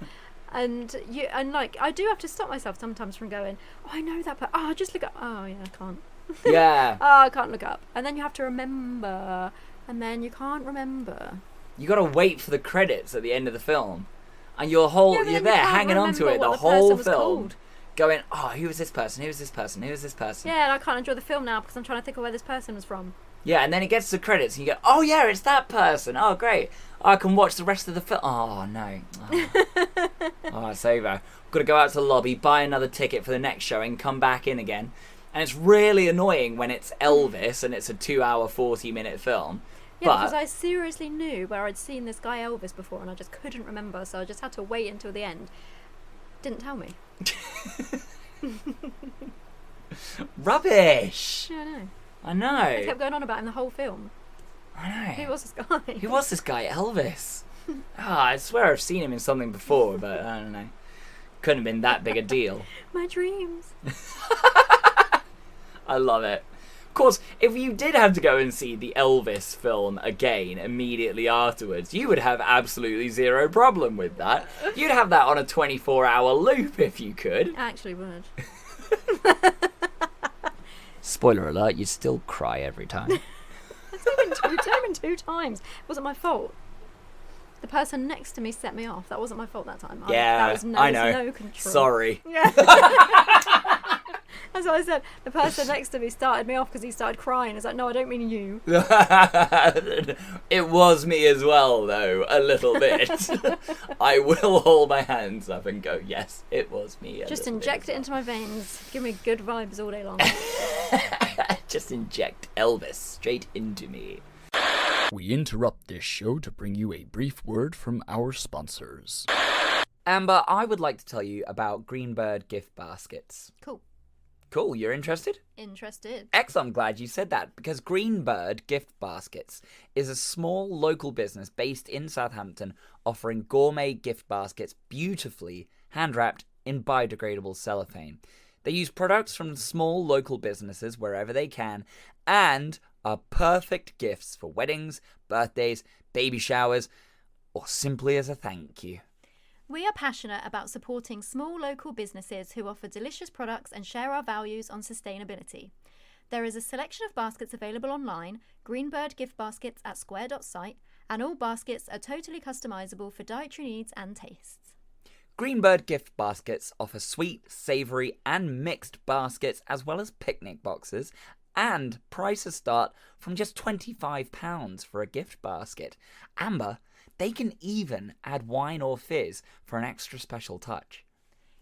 and I do have to stop myself sometimes from going, I know that, but just look up. Oh yeah, I can't. Yeah. I can't look up, and then you have to remember, and then you can't remember. You got to wait for the credits at the end of the film, and you're there hanging on to it the whole film. Called. Going, who was this person? Who was this person? Who was this person? Yeah, and I can't enjoy the film now because I'm trying to think of where this person was from. Yeah, and then it gets to the credits and you go, oh yeah, it's that person. Oh, great. I can watch the rest of the film. Oh, no. It's over. Got to go out to the lobby, buy another ticket for the next showing, come back in again. And it's really annoying when it's Elvis and it's a 2-hour, 40-minute film. Yeah, because I seriously knew where I'd seen this guy Elvis before and I just couldn't remember, so I just had to wait until the end. Didn't tell me. Rubbish. Yeah, I know. I kept going on about him the whole film. I know. Who was this guy? Who was this guy, Elvis? I swear I've seen him in something before, but I don't know. Couldn't have been that big a deal. My dreams. I love it. Of course, if you did have to go and see the Elvis film again immediately afterwards, you would have absolutely zero problem with that. You'd have that on a 24-hour loop if you could. I actually would. Spoiler alert, you'd still cry every time. It's only been two times. It wasn't my fault. The person next to me set me off. That wasn't my fault that time. I know. No control. Sorry. Yeah. That's what I said. The person next to me started me off because he started crying. It's like, no, I don't mean you. It was me as well, though, a little bit. I will hold my hands up and go, yes, it was me. Just inject it into my veins. Give me good vibes all day long. Just inject Elvis straight into me. We interrupt this show to bring you a brief word from our sponsors. Amber, I would like to tell you about Greenbird gift baskets. Cool. Cool, you're interested? Interested. Excellent, I'm glad you said that, because Greenbird Gift Baskets is a small local business based in Southampton offering gourmet gift baskets beautifully hand-wrapped in biodegradable cellophane. They use products from small local businesses wherever they can and are perfect gifts for weddings, birthdays, baby showers, or simply as a thank you. We are passionate about supporting small local businesses who offer delicious products and share our values on sustainability. There is a selection of baskets available online, Greenbird gift baskets at square.site, and all baskets are totally customisable for dietary needs and tastes. Greenbird gift baskets offer sweet, savoury and mixed baskets as well as picnic boxes, and prices start from just £25 for a gift basket. Amber, they can even add wine or fizz for an extra special touch.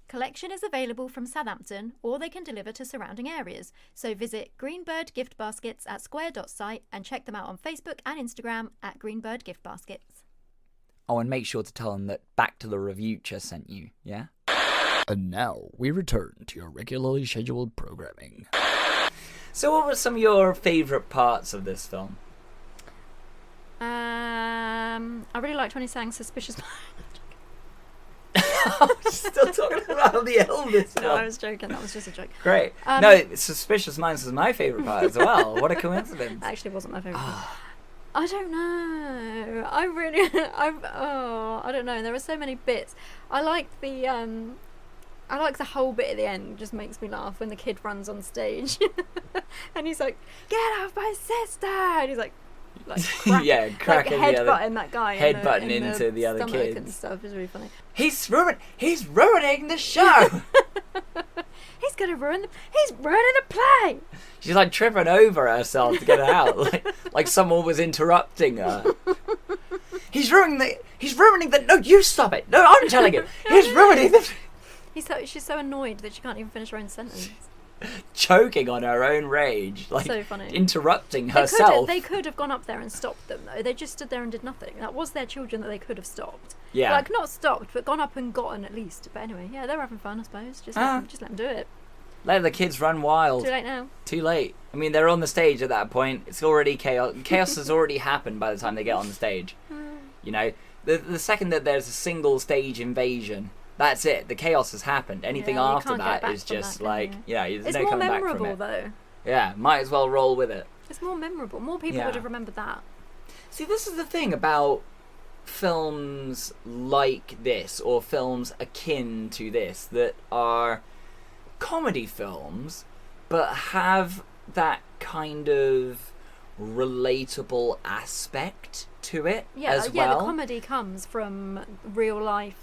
Collection is available from Southampton, or they can deliver to surrounding areas. So visit Greenbird gift baskets at square.site and check them out on Facebook and Instagram at Greenbird gift baskets. Oh, and make sure to tell them that Back to the Revuture sent you, yeah? And now we return to your regularly scheduled programming. So what were some of your favourite parts of this film? I really liked when he sang Suspicious I'm still talking about the Elvis No, I film. was joking. That was just a joke. Great. No, Suspicious Minds was my favourite part as well. What a coincidence. That actually wasn't my favourite part. I don't know. I don't know. There are so many bits. I like the whole bit at the end. Just makes me laugh when the kid runs on stage, and he's like, "Get off my sister!" And he's like cracking like the other, headbutting that guy, headbutting into the other stomach kids and stuff. Is really funny. He's ruining the show. He's ruining the play. She's like tripping over herself to get it out, like someone was interrupting her. He's ruining the. No, you stop it. No, I'm telling you. He's ruining the. She's so annoyed that she can't even finish her own sentence. Choking on her own rage, like So funny. interrupting herself. They could have gone up there and stopped them, though. They just stood there and did nothing. That was their children that they could have stopped. Yeah. Like, not stopped, but gone up and gotten at least. But anyway, yeah, they were having fun, I suppose. Just let them do it. Let the kids run wild. Too late now. Too late. I mean, they're on the stage at that point. It's already chaos. Chaos has already happened by the time they get on the stage. You know, the second that there's a single stage invasion, that's it. The chaos has happened. Anything Yeah, you after can't get that back is from just that, like, can you? there's It's no more coming back from memorable, it. though. Yeah, might as well roll with it. It's more memorable. More people Yeah. would have remembered that. See, this is the thing about films like this, or films akin to this, that are comedy films, but have that kind of relatable aspect to it as Yeah, well. the comedy comes from real life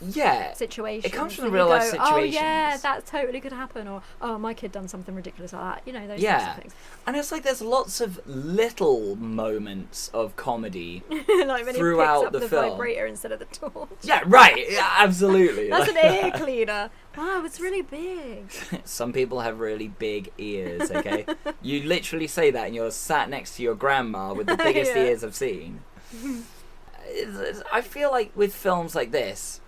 situations. It comes from that real you life go, situations. Oh yeah, that totally could happen, or oh, my kid done something ridiculous like that. You know, those sorts of things. And it's like there's lots of little moments of comedy Like when throughout he picks up the the film. vibrator instead of the torch. Yeah, right. Yeah, absolutely. That's an ear cleaner. Wow, it's really big. Some people have really big ears, okay? You literally say that and you're sat next to your grandma with the biggest Yeah. ears I've seen. I feel like with films like this,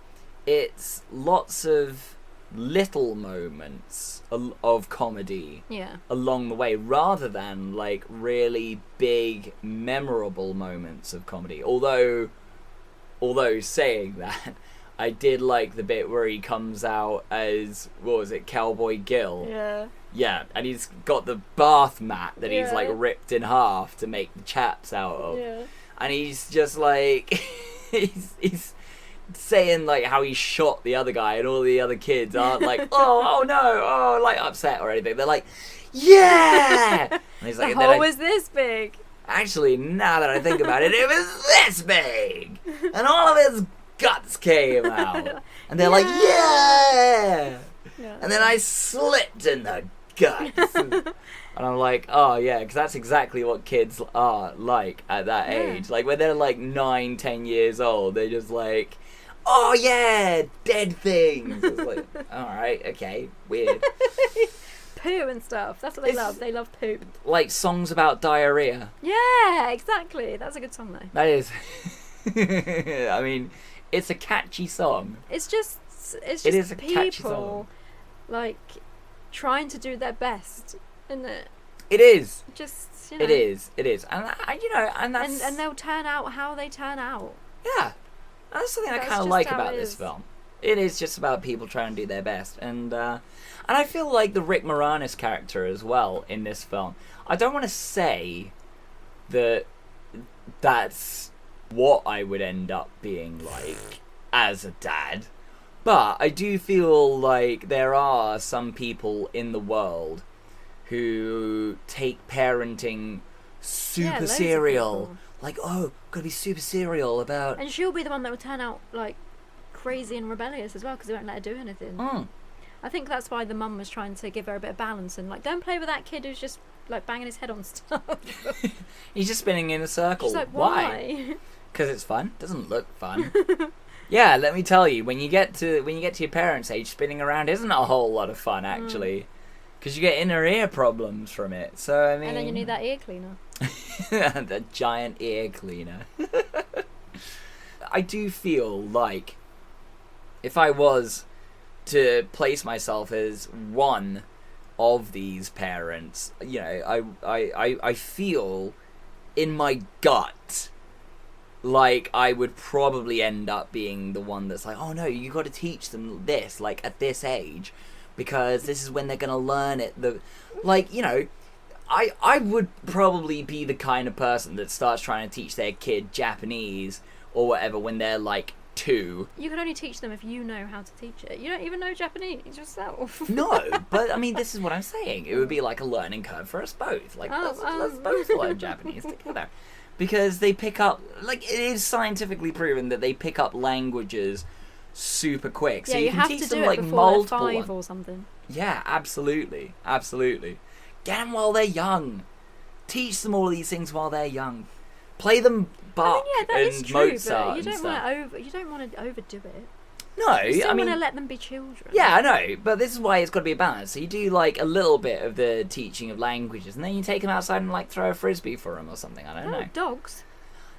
it's lots of little moments of comedy Yeah. along the way, rather than like really big, memorable moments of comedy. Although saying that, I did like the bit where he comes out as, what was it, Cowboy Gil? Yeah. Yeah, and he's got the bath mat that he's Yeah. like ripped in half to make the chaps out of. Yeah. And he's just like, he's saying like how he shot the other guy, and all the other kids aren't like, oh no, like upset or anything. They're like, yeah! And he's like, The and then hole was this big. actually, now that I think about it, it was this big! And all of his guts came out. And they're like, yeah! Yeah. And then I slipped in the guts. And I'm like, oh yeah, because that's exactly what kids are like at that age. Like when they're like 9, 10 years old, they're just like, oh yeah, dead things. It's like, alright, okay, weird. Poo and stuff. That's what they love. They love poo. Like songs about diarrhea. Yeah, exactly. That's a good song though. That is. I mean, it's a catchy song. It's just It is a catchy people song. like trying to do their best, isn't it? It is. Just, you know. It is. And and that's And they'll turn out how they turn out. yeah. That's something I That's kind of just like how about it this is. film. It is just about people trying to do their best, and I feel like the Rick Moranis character as well in this film. I don't want to say that that's what I would end up being like as a dad, but I do feel like there are some people in the world who take parenting super loads of serial. people. Like, oh, gotta be super serial about. And she'll be the one that will turn out like crazy and rebellious as well, because they won't let her do anything. Mm. I think that's why the mum was trying to give her a bit of balance and like, don't play with that kid who's just like banging his head on stuff. He's just spinning in a circle. She's like, Why? why? Because it's fun. Doesn't look fun. Yeah, let me tell you, when you get to your parents' age, spinning around isn't a whole lot of fun actually, because you get inner ear problems from it. So I mean, And then you need that ear cleaner. the giant ear cleaner. I do feel like if I was to place myself as one of these parents, you know, I feel in my gut like I would probably end up being the one that's like, oh no, you got to teach them this, like at this age, because this is when they're gonna learn it. Like, you know, I would probably be the kind of person that starts trying to teach their kid Japanese or whatever when they're like 2. You can only teach them if you know how to teach it. You don't even know Japanese yourself. No, but I mean, this is what I'm saying. It would be like a learning curve for us both. Like, let's both learn Japanese together. Because they pick up, like, it is scientifically proven that they pick up languages super quick. Yeah, So you can have teach to them do like it before they're multiple 5 ones. or something. Yeah, absolutely. Absolutely. Get them while they're young. Teach them all these things while they're young. Play them Bach I mean, yeah, that is and true, Mozart but and you don't stuff. want to overdo it. No, You still I mean, want to let them be children. yeah, I know, but this is why it's got to be a balance. So you do like a little bit of the teaching of languages, and then you take them outside and like throw a frisbee for them or something. I don't know. Dogs.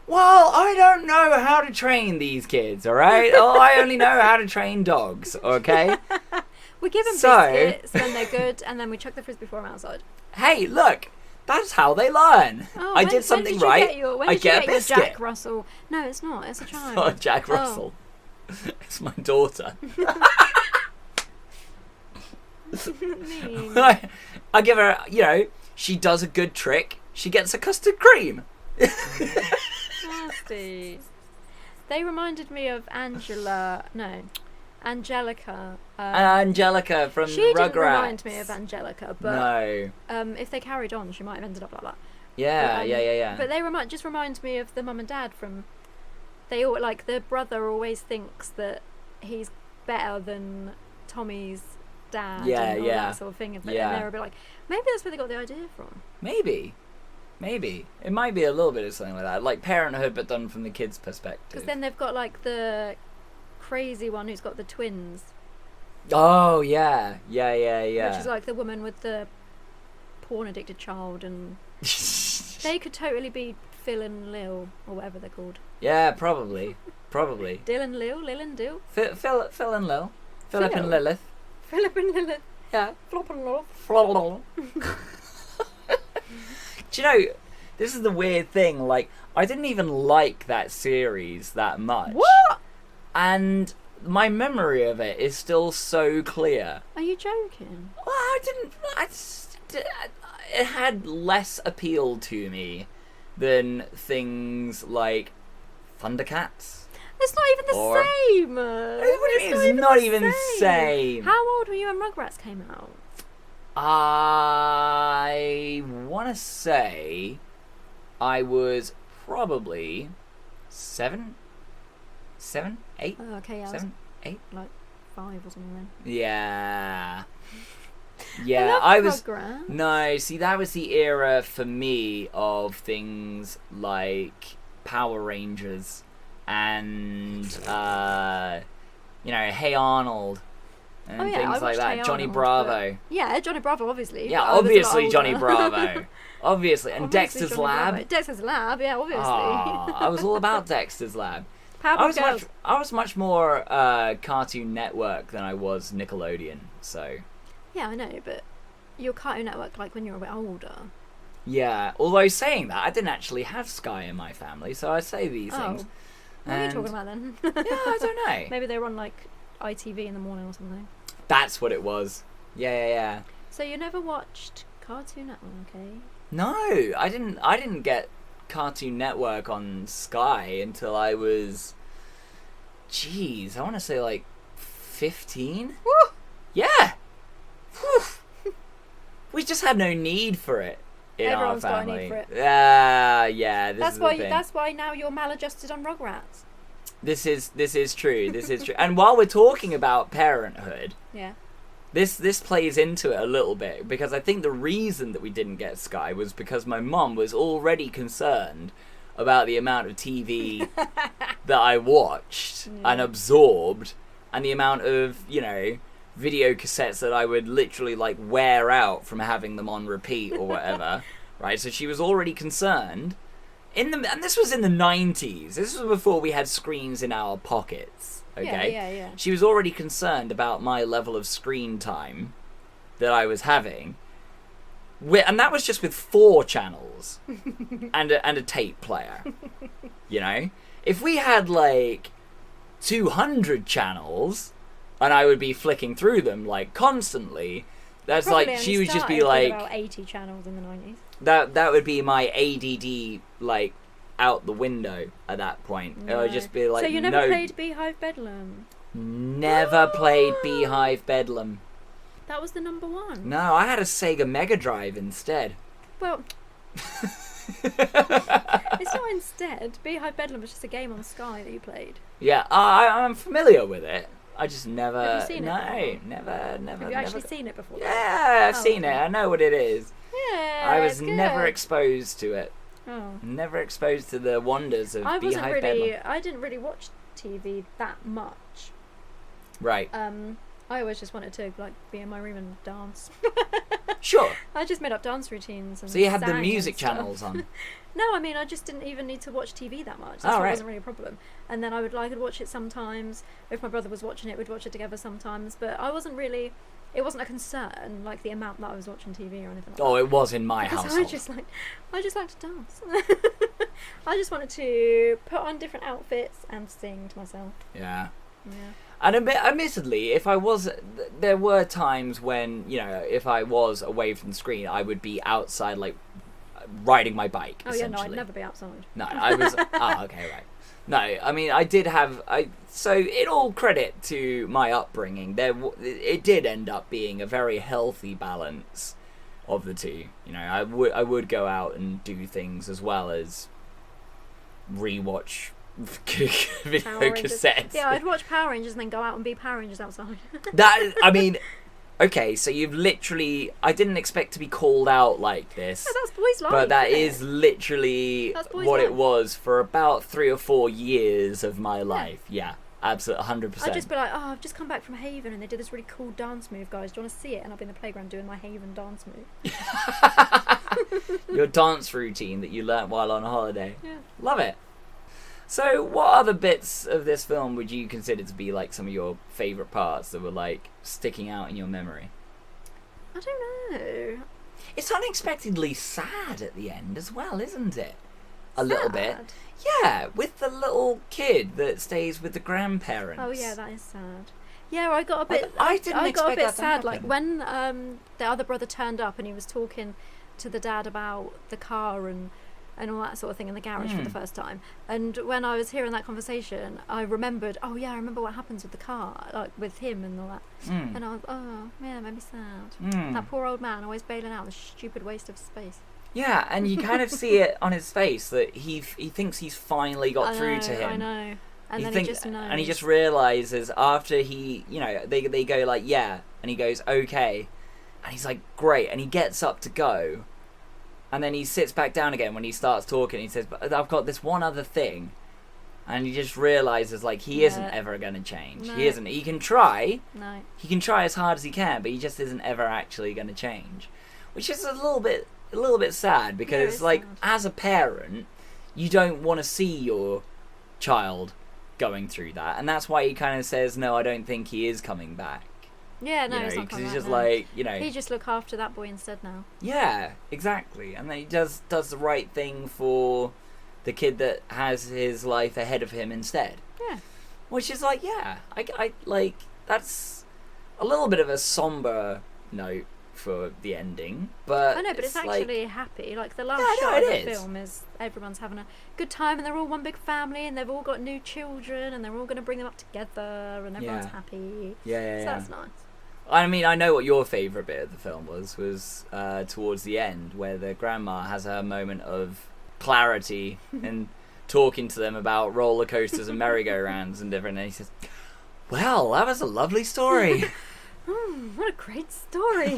Well, I don't know how to train these kids. All right, I only know how to train dogs. Okay. We give them So- biscuits, then they're good, and then we chuck the frisbee for them outside. Hey, look, that's how they learn. Oh, I when- did something when did you right. Get your, when I did you get a get your biscuit. Jack Russell. No, it's not. It's a child. Oh, Jack Oh. Russell. It's my daughter. Mean. I give her, you know, she does a good trick. She gets a custard cream. Nasty. They reminded me of Angelica. Angelica from She Rugrats. didn't remind me of Angelica, but No. if they carried on, she might have ended up like that. Yeah, But, yeah. But they just remind me of the mum and dad from. They all like the brother always thinks that he's better than Tommy's dad. Yeah, and all yeah. that sort of thing. And Yeah. they're a bit like, maybe that's where they got the idea from. Maybe. It might be a little bit of something like that. Like Parenthood, but done from the kids' perspective. Because then they've got like the crazy one who's got the twins, Oh, yeah. Yeah. which is like the woman with the porn addicted child, and they could totally be Phil and Lil or whatever they're called. Yeah, probably. Dill and Lil and Dill. Phil and Lil. Philip Phil. and Lilith. Philip and Lilith. Yeah. Flop and Lil. Do you know, this is the weird thing, like, I didn't even like that series that much. What? And my memory of it is still so clear. Are you joking? Well, it had less appeal to me than things like Thundercats. It's not even the Or- same. It's not even the same. How old were you when Rugrats came out? I want to say I was probably 7, 8, Oh, okay, yeah, 7, 8. I was like 5 or something then. Yeah. Yeah, love I was. Rugrats. No, see, that was the era for me of things like Power Rangers and, you know, Hey Arnold and Oh, yeah, I things like watched that. Hey Johnny Arnold, Bravo. Yeah, Johnny Bravo, obviously. Yeah, but I was a lot obviously Johnny older. Bravo. Obviously, and Obviously Dexter's Johnny Lab. Bravo. Dexter's Lab, yeah, obviously. I was all about Dexter's Lab. Powerpuff Girls. I was much more Cartoon Network than I was Nickelodeon. So Yeah, I know, but your Cartoon Network, like, when you're a bit older. Yeah, although saying that, I didn't actually have Sky in my family, so I say these things. What are you talking about then? Yeah, I don't know. Maybe they were on, like, ITV in the morning or something. That's what it was. Yeah. So you never watched Cartoon Network, okay? No, I didn't get Cartoon Network on Sky until I was, I want to say like 15. Woo! Yeah. Whew. We just had no need for it in Everyone's our got a family. need for it. Yeah. That's why now you're maladjusted on Rugrats. This is true. This is true. And while we're talking about Parenthood, Yeah. This plays into it a little bit, because I think the reason that we didn't get Sky was because my mum was already concerned about the amount of TV that I watched and absorbed, and the amount of, video cassettes that I would literally like wear out from having them on repeat or whatever. Right? So she was already concerned. And this was in the 90s. This was before we had screens in our pockets. Okay? Yeah. She was already concerned about my level of screen time that I was having. And that was just with 4 channels and a tape player. If we had like 200 channels and I would be flicking through them like constantly, that's Probably like, she only would just be started with like, about 80 channels in the 90s. that would be my ADD like out the window at that point. It would just be like, so you never played Beehive Bedlam? Never played Beehive Bedlam. That was the number 1. No, I had a Sega Mega Drive instead. Well, it's not instead. Beehive Bedlam was just a game on Sky that you played. Yeah, I'm familiar with it. I just never. Have you seen it No, before? never. Have you actually seen it before? Yeah, I've seen it. Okay. I know what it is. Yeah, I was it's good. never exposed to it. Oh. Never exposed to the wonders of I wasn't Beehive really. Bedlam. I didn't really watch TV that much. Right. I always just wanted to like be in my room and dance. Sure. I just made up dance routines. And So you had the sang music and stuff. channels on. No, I mean I just didn't even need to watch TV that much. That's Oh, why right. it wasn't really a problem. And then I would watch it sometimes. If my brother was watching it, we'd watch it together sometimes. But I wasn't really. It wasn't a concern like the amount that I was watching TV or anything like that. Oh, it was in my Because household. I just like to dance. I just wanted to put on different outfits and sing to myself. Yeah. Yeah. And admittedly, there were times when, if I was away from the screen, I would be outside, like, riding my bike, Oh yeah, no, essentially. I'd never be outside. No, I was... okay, right. No, I mean, I did have... So, in all credit to my upbringing, it did end up being a very healthy balance of the two. I would go out and do things as well as rewatch video Power Rangers. cassettes. Yeah, I'd watch Power Rangers and then go out and be Power Rangers outside. Okay, so you've literally... I didn't expect to be called out like this. Yeah, that's boys' life. But that isn't is it? literally That's boys' what it life. was for about 3 or 4 years of my life. Yeah, absolutely, 100%. I'd just be like, I've just come back from Haven and they did this really cool dance move, guys. Do you want to see it? And I'll be in the playground doing my Haven dance move. Your dance routine that you learnt while on holiday. Yeah. Love it. So, what other bits of this film would you consider to be like some of your favourite parts that were like sticking out in your memory? I don't know. It's unexpectedly sad at the end as well, isn't it? A little bit. Sad? Yeah, with the little kid that stays with the grandparents. Oh yeah, that is sad. Yeah, I got a bit. I didn't got a expect bit that to sad. Like happen. when the other brother turned up and he was talking to the dad about the car and all that sort of thing in the garage for the first time. And when I was hearing that conversation, I remembered. Oh yeah, I remember what happens with the car, like with him and all that. And I was, oh yeah, it made me sad. That poor old man always bailing out on the stupid waste of space. Yeah, and you kind of see it on his face that he thinks he's finally got through to him. I know. And then he just knows. And he just realises after he, they go like, yeah, and he goes, okay. And he's like, great. And he gets up to go. And then he sits back down again when he starts talking. He says, but I've got this one other thing. And he just realises, like, he isn't ever going to change. No. He isn't. He can try. No. He can try as hard as he can, but he just isn't ever actually going to change. Which is a little bit sad, because, it's like, sad. as a parent, you don't want to see your child going through that. And that's why he kind of says, no, I don't think he is coming back. Yeah, no, you know, it's not because quite he's right, just no. like, you know. He just look after that boy instead now. Yeah, exactly. And then he does the right thing for the kid that has his life ahead of him instead. Yeah. Which is like, yeah, I like, that's a little bit of a somber note for the ending, but I know, but it's like, actually happy. Like the last Yeah, no, shot of it the is. film is everyone's having a good time, and they're all one big family, and they've all got new children, and they're all going to bring them up together, and everyone's Yeah. happy. yeah. So that's nice. I mean, I know what your favourite bit of the film was towards the end, where the grandma has her moment of clarity and talking to them about roller coasters and merry-go-rounds and different, and he says, well, that was a lovely story. What a great story.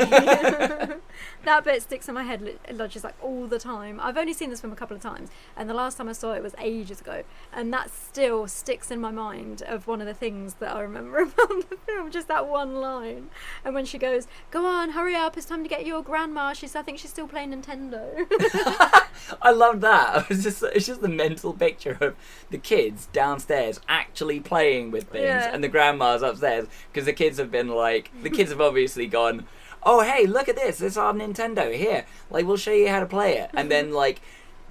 That bit sticks in my head just like all the time. I've only seen this film a couple of times, and the last time I saw it was ages ago, and that still sticks in my mind of one of the things that I remember about the film, just that one line. And when she goes, go on, hurry up, it's time to get your grandma, I think she's still playing Nintendo. I love that. It's just the mental picture of the kids downstairs actually playing with things, Yeah. and the grandma's upstairs, because the kids have obviously gone, oh hey, look at this is our Nintendo here, like we'll show you how to play it, and then like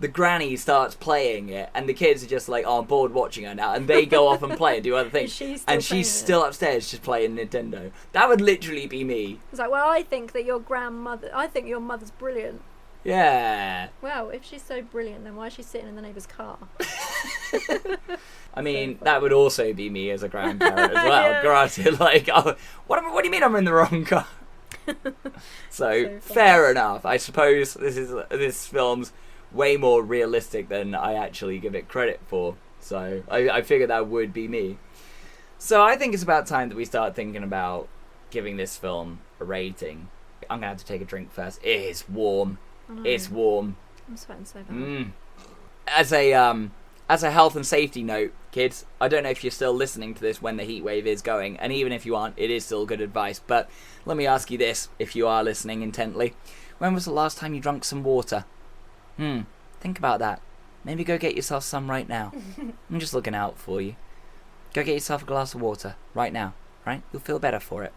the granny starts playing it, and the kids are just like, oh, I'm bored watching her now, and they go off and play and do other things, and she's still upstairs just playing Nintendo. That would literally be me. It's like, well, I think your mother's brilliant. Yeah. Well, if she's so brilliant, then why is she sitting in the neighbour's car? I mean, that would also be me as a grandparent as well. Yeah. Granted, like, oh, what do you mean I'm in the wrong car? So funny. fair enough. I suppose this film's way more realistic than I actually give it credit for. So I figured that would be me. So I think it's about time that we start thinking about giving this film a rating. I'm gonna have to take a drink first. It is warm. I know. It's warm. I'm sweating so bad. As a health and safety note, kids, I don't know if you're still listening to this when the heat wave is going, and even if you aren't, it is still good advice. But let me ask you this, if you are listening intently: when was the last time you drank some water? Think about that. Maybe go get yourself some right now. I'm just looking out for you. Go get yourself a glass of water right now, right? You'll feel better for it.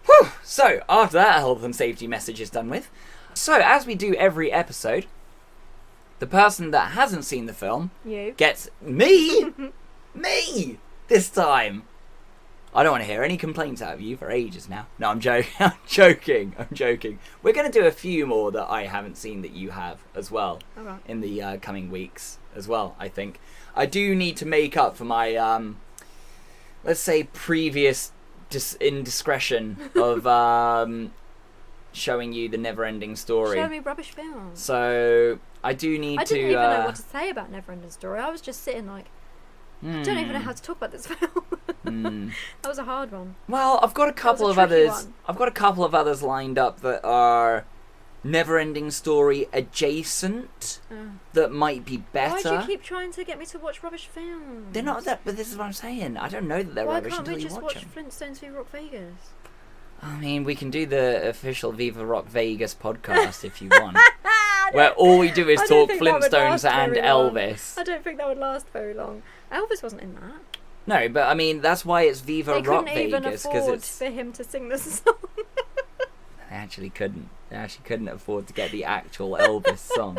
Whew! So, after that health and safety message is done with, so as we do every episode, the person that hasn't seen the film You. gets me this time. I don't want to hear any complaints out of you for ages now. No, I'm joking. I'm joking. We're going to do a few more that I haven't seen that you have as well. Alright. In the coming weeks as well, I think. I do need to make up for my, let's say, previous indiscretion of showing you the never-ending story. Show me rubbish films. So I do need to. I didn't even know what to say about Neverending Story. I was just sitting like, I don't even know how to talk about this film. That was a hard one. Well, I've got a couple of tricky others. one. I've got a couple of others lined up that are Never-ending Story adjacent. That might be better. Why do you keep trying to get me to watch rubbish films? They're not that, but this is what I'm saying. I don't know that they're Why rubbish can't until we you just watch watch them. Flintstones v Rock Vegas? I mean, we can do the official Viva Rock Vegas podcast if you want, where all we do is I don't talk think that would Flintstones last and very long. Elvis. I don't think that would last very long. Elvis wasn't in that. No, but I mean that's why it's Viva They Rock couldn't even Vegas, afford it's. for him to sing the song. They actually couldn't. They actually couldn't afford to get the actual Elvis song.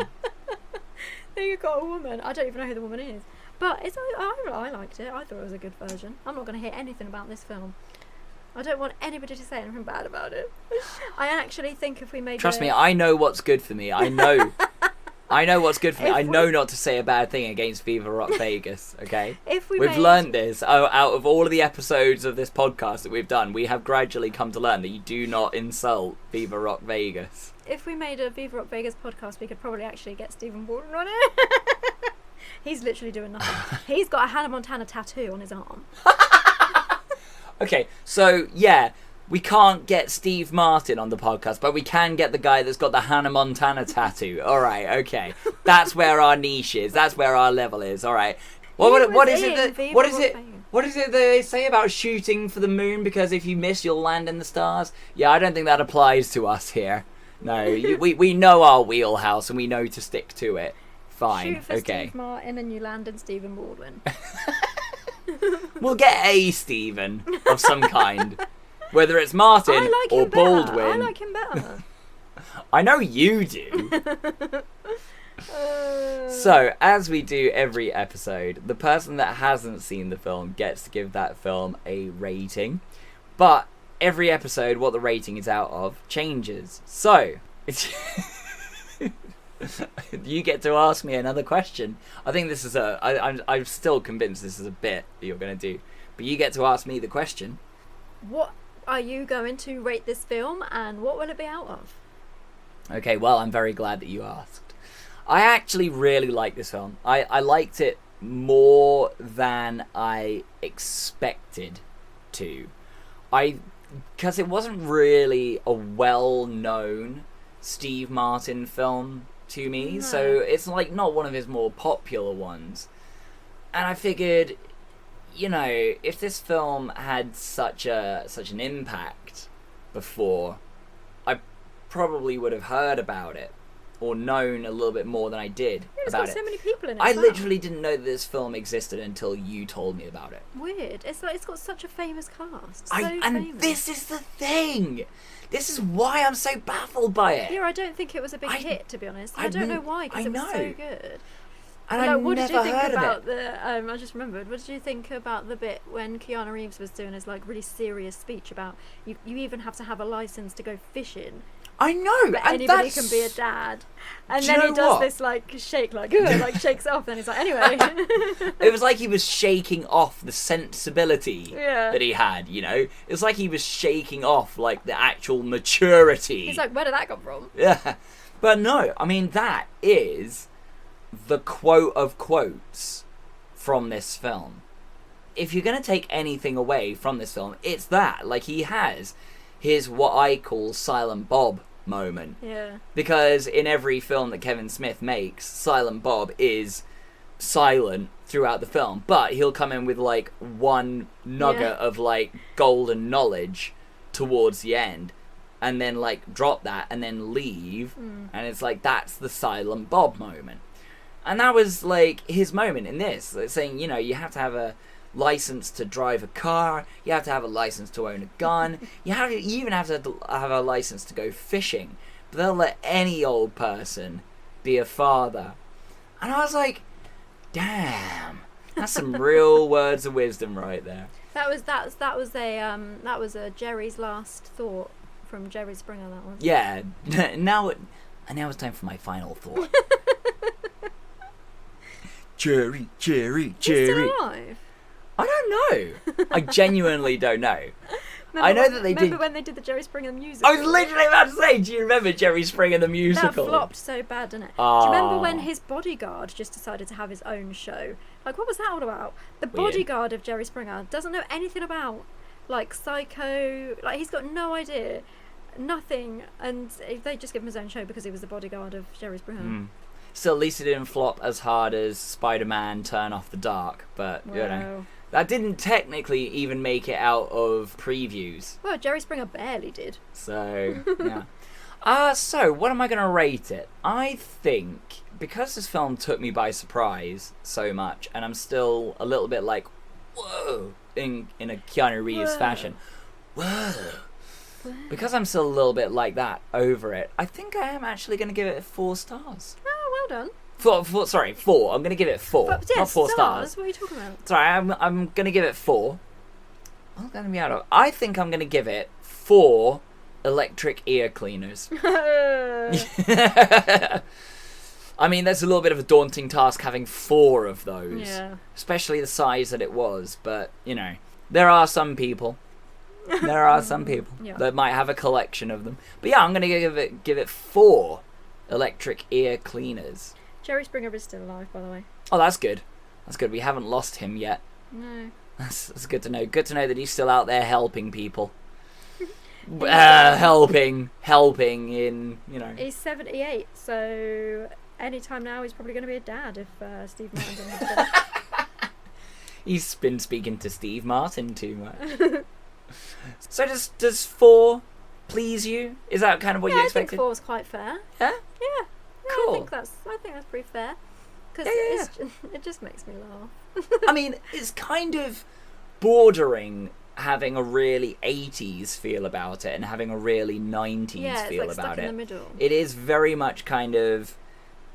Then you got a woman. I don't even know who the woman is. But I liked it. I thought it was a good version. I'm not going to hear anything about this film. I don't want anybody to say anything bad about it. I actually think if we made Trust me, I know what's good for me. I know. I know what's good for me. I know not to say a bad thing against Viva Rock Vegas, okay? We've learned this out of all of the episodes of this podcast that we've done. We have gradually come to learn that you do not insult Viva Rock Vegas. If we made a Viva Rock Vegas podcast, we could probably actually get Stephen Baldwin on it. He's literally doing nothing. He's got a Hannah Montana tattoo on his arm. Okay, so yeah, we can't get Steve Martin on the podcast, but we can get the guy that's got the Hannah Montana tattoo. All right, okay, that's where our niche is. That's where our level is. All right. What is it that they say about shooting for the moon? Because if you miss, you'll land in the stars. Yeah, I don't think that applies to us here. No, we know our wheelhouse and we know to stick to it. Fine. Shoot for Okay. Steve Martin and you land in Stephen Baldwin. We'll get a Steven of some kind. Whether it's Martin I like or him better. Baldwin. I like him better. I know you do. So, as we do every episode, the person that hasn't seen the film gets to give that film a rating. But every episode, what the rating is out of changes. So, you get to ask me another question. I think this is I'm still convinced this is a bit that you're going to do. But you get to ask me the question. What are you going to rate this film, and what will it be out of? Okay, well, I'm very glad that you asked. I actually really like this film. I liked it more than I expected to. Because it wasn't really a well-known Steve Martin film to me, so it's like not one of his more popular ones. And I figured, you know, if this film had such an impact before, I probably would have heard about it or known a little bit more than I did It's about got it. so many people in it. I as well. literally didn't know that this film existed until you told me about it. Weird. It's like it's got such a famous cast. And famous. this is the thing. This is why I'm so baffled by it. Yeah, I don't think it was a big hit, to be honest. I don't know why, because it was so good. And Like, I what did you never think heard about of it. the? I just remembered. What did you think about the bit when Keanu Reeves was doing his like really serious speech about you even have to have a license to go fishing, I know, but and anybody that's... can be a dad. And Do then you he know does what? this like shake, like like shakes it off. And he's like, anyway. It was like he was shaking off the sensibility Yeah. that he had, you know? It was like he was shaking off, like, the actual maturity. He's like, where did that come from? Yeah. But no, I mean, that is the quote of quotes from this film. If you're going to take anything away from this film, it's that. Like, he has his what I call Silent Bob moment. Yeah. Because in every film that Kevin Smith makes, Silent Bob is silent throughout the film, but he'll come in with like one nugget of like golden knowledge towards the end, and then like drop that and then leave, and it's like that's the Silent Bob moment. And that was like his moment in this, like, saying, you know, you have to have a license to drive a car, you have to have a license to own a gun, you even have to have a license to go fishing, but they'll let any old person be a father. And I was like, damn, that's some real words of wisdom right there. That was a Jerry's last thought from Jerry Springer. That one. Yeah. Now it's time for my final thought. Jerry. He's still alive. I don't know. I genuinely don't know. I know that they did. Remember when they did the Jerry Springer musical? I was literally about to say, do you remember Jerry Springer the musical? That flopped so bad, didn't it? Oh. Do you remember when his bodyguard just decided to have his own show? Like, what was that all about? The Weird. bodyguard of Jerry Springer doesn't know anything about, like, Psycho. Like, he's got no idea. Nothing. And they just give him his own show because he was the bodyguard of Jerry Springer. Still, at least it didn't flop as hard as Spider-Man Turn Off the Dark, but, you know. That didn't technically even make it out of previews. Well, Jerry Springer barely did. So, yeah. So, what am I going to rate it? I think, because this film took me by surprise so much, and I'm still a little bit like, whoa, in a Keanu Reeves fashion. Whoa. Because I'm still a little bit like that over it, I think I am actually going to give it 4 stars. Oh, well done. 4. I'm going to give it 4. But, yeah, not 4 stars. What are you talking about? Sorry, I'm going to give it 4. I'm going to be out of... I think I'm going to give it 4 electric ear cleaners. I mean, that's a little bit of a daunting task having 4 of those. Yeah. Especially the size that it was. But, you know, there are some people. That might have a collection of them. But yeah, I'm going to give it 4 electric ear cleaners. Jerry Springer is still alive, by the way. Oh, that's good. That's good. We haven't lost him yet. No. That's good to know. Good to know that he's still out there helping people. Helping in, you know. He's 78, so anytime now he's probably going to be a dad if Steve Martin doesn't have a He's been speaking to Steve Martin too much. So does 4 please you? Is that kind of what you expected? I think 4 is quite fair. Yeah? Yeah. Cool. I think that's pretty fair. Because Yeah. it just makes me laugh. I mean, it's kind of bordering having a really 80s feel about it and having a really 90s feel it's like about stuck it. in the middle. It is very much kind of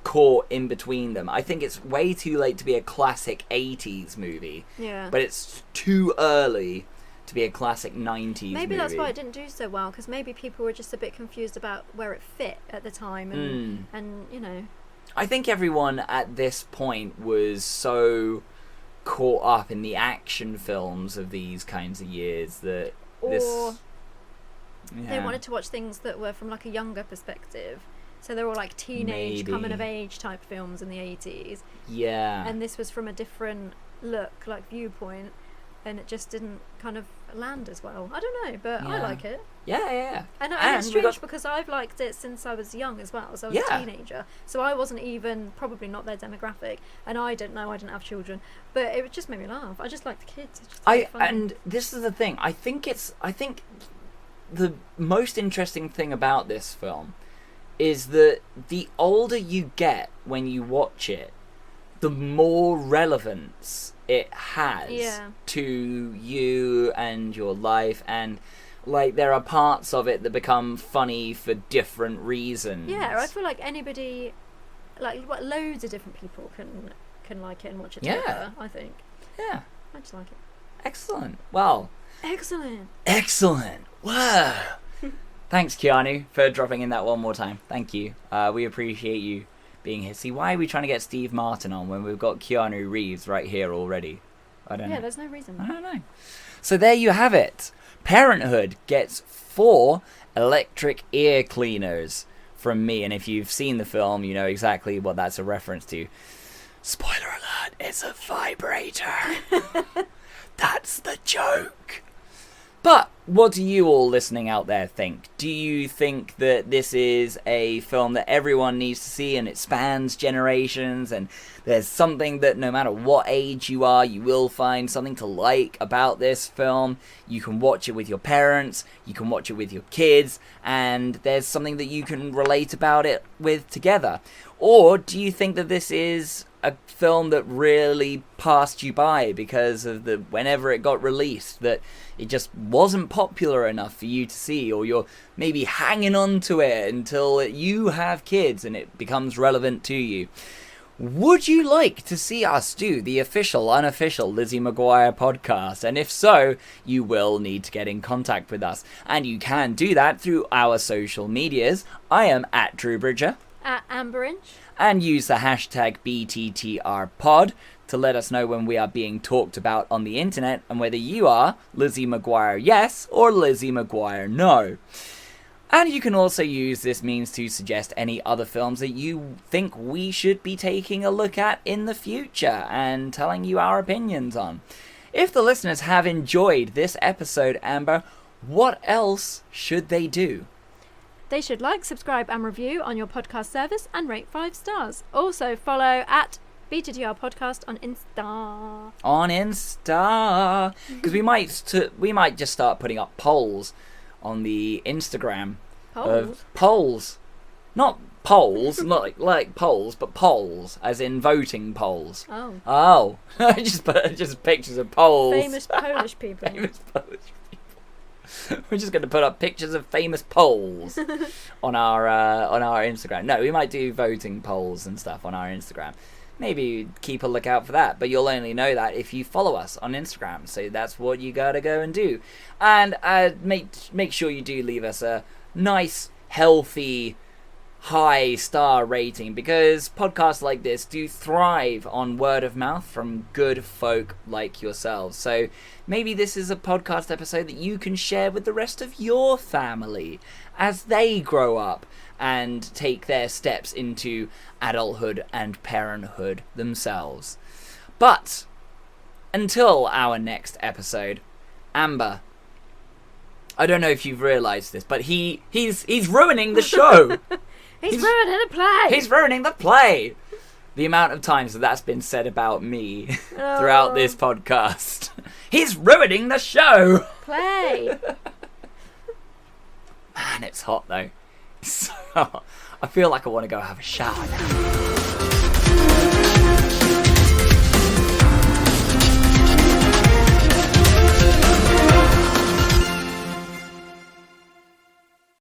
caught in between them. I think it's way too late to be a classic 80s movie, but it's too early to be a classic 90s movie. Maybe that's why it didn't do so well, because maybe people were just a bit confused about where it fit at the time, and you know. I think everyone at this point was so caught up in the action films of these kinds of years that they wanted to watch things that were from like a younger perspective. So they're all like teenage, coming of age type films in the 80s. Yeah. And this was from a different look, like viewpoint, and it just didn't kind of land as well. I don't know, but I like it. Yeah. And it's strange because I've liked it since I was young as well. So I was a teenager. So I wasn't even, probably not their demographic. And I didn't have children. But it just made me laugh. I just like the kids. It's just and this is the thing. I think the most interesting thing about this film is that the older you get when you watch it, the more relevance it has to you and your life, and like there are parts of it that become funny for different reasons. Yeah, I feel like anybody, like loads of different people can like it and watch it together, I think. Yeah. I just like it. Excellent. Well. Excellent. Wow. Thanks, Keanu, for dropping in that one more time. Thank you. We appreciate you being here. See, why are we trying to get Steve Martin on when we've got Keanu Reeves right here already? I don't know. Yeah, there's no reason. I don't know. So there you have it. Parenthood gets 4 electric ear cleaners from me. And if you've seen the film, you know exactly what that's a reference to. Spoiler alert, it's a vibrator. That's the joke. But what do you all listening out there think? Do you think that this is a film that everyone needs to see and it spans generations, and there's something that no matter what age you are, you will find something to like about this film? You can watch it with your parents, you can watch it with your kids, and there's something that you can relate about it with together. Or do you think that this is a film that really passed you by because of whenever it got released, that it just wasn't popular enough for you to see, or you're maybe hanging on to it until you have kids and it becomes relevant to you? Would you like to see us do the official, unofficial Lizzie McGuire podcast? And if so, you will need to get in contact with us. And you can do that through our social medias. I am at Drew Bridger. At Amberinch. And use the hashtag BTTRpod to let us know when we are being talked about on the internet and whether you are Lizzie McGuire yes or Lizzie McGuire no. And you can also use this means to suggest any other films that you think we should be taking a look at in the future and telling you our opinions on. If the listeners have enjoyed this episode, Amber, what else should they do? They should like, subscribe and review on your podcast service and rate 5 stars. Also follow at BTTR Podcast on Insta. On Insta. Because we might just start putting up polls on the Instagram. Polls? Not polls, not like polls, but polls, as in voting polls. Oh. just pictures of polls. Famous Polish people. Famous Polish people. We're just going to put up pictures of famous polls on our Instagram. No, we might do voting polls and stuff on our Instagram. Maybe keep a lookout for that, but you'll only know that if you follow us on Instagram. So that's what you gotta go and do. And make sure you do leave us a nice, healthy, high star rating, because podcasts like this do thrive on word of mouth from good folk like yourselves. So maybe this is a podcast episode that you can share with the rest of your family as they grow up and take their steps into adulthood and parenthood themselves. But until our next episode, Amber, I don't know if you've realised this, but he's ruining the show. He's ruining the play. He's ruining the play. The amount of times that's been said about me throughout this podcast. He's ruining the show. Play. Man, it's hot though. So, I feel like I want to go have a shower now.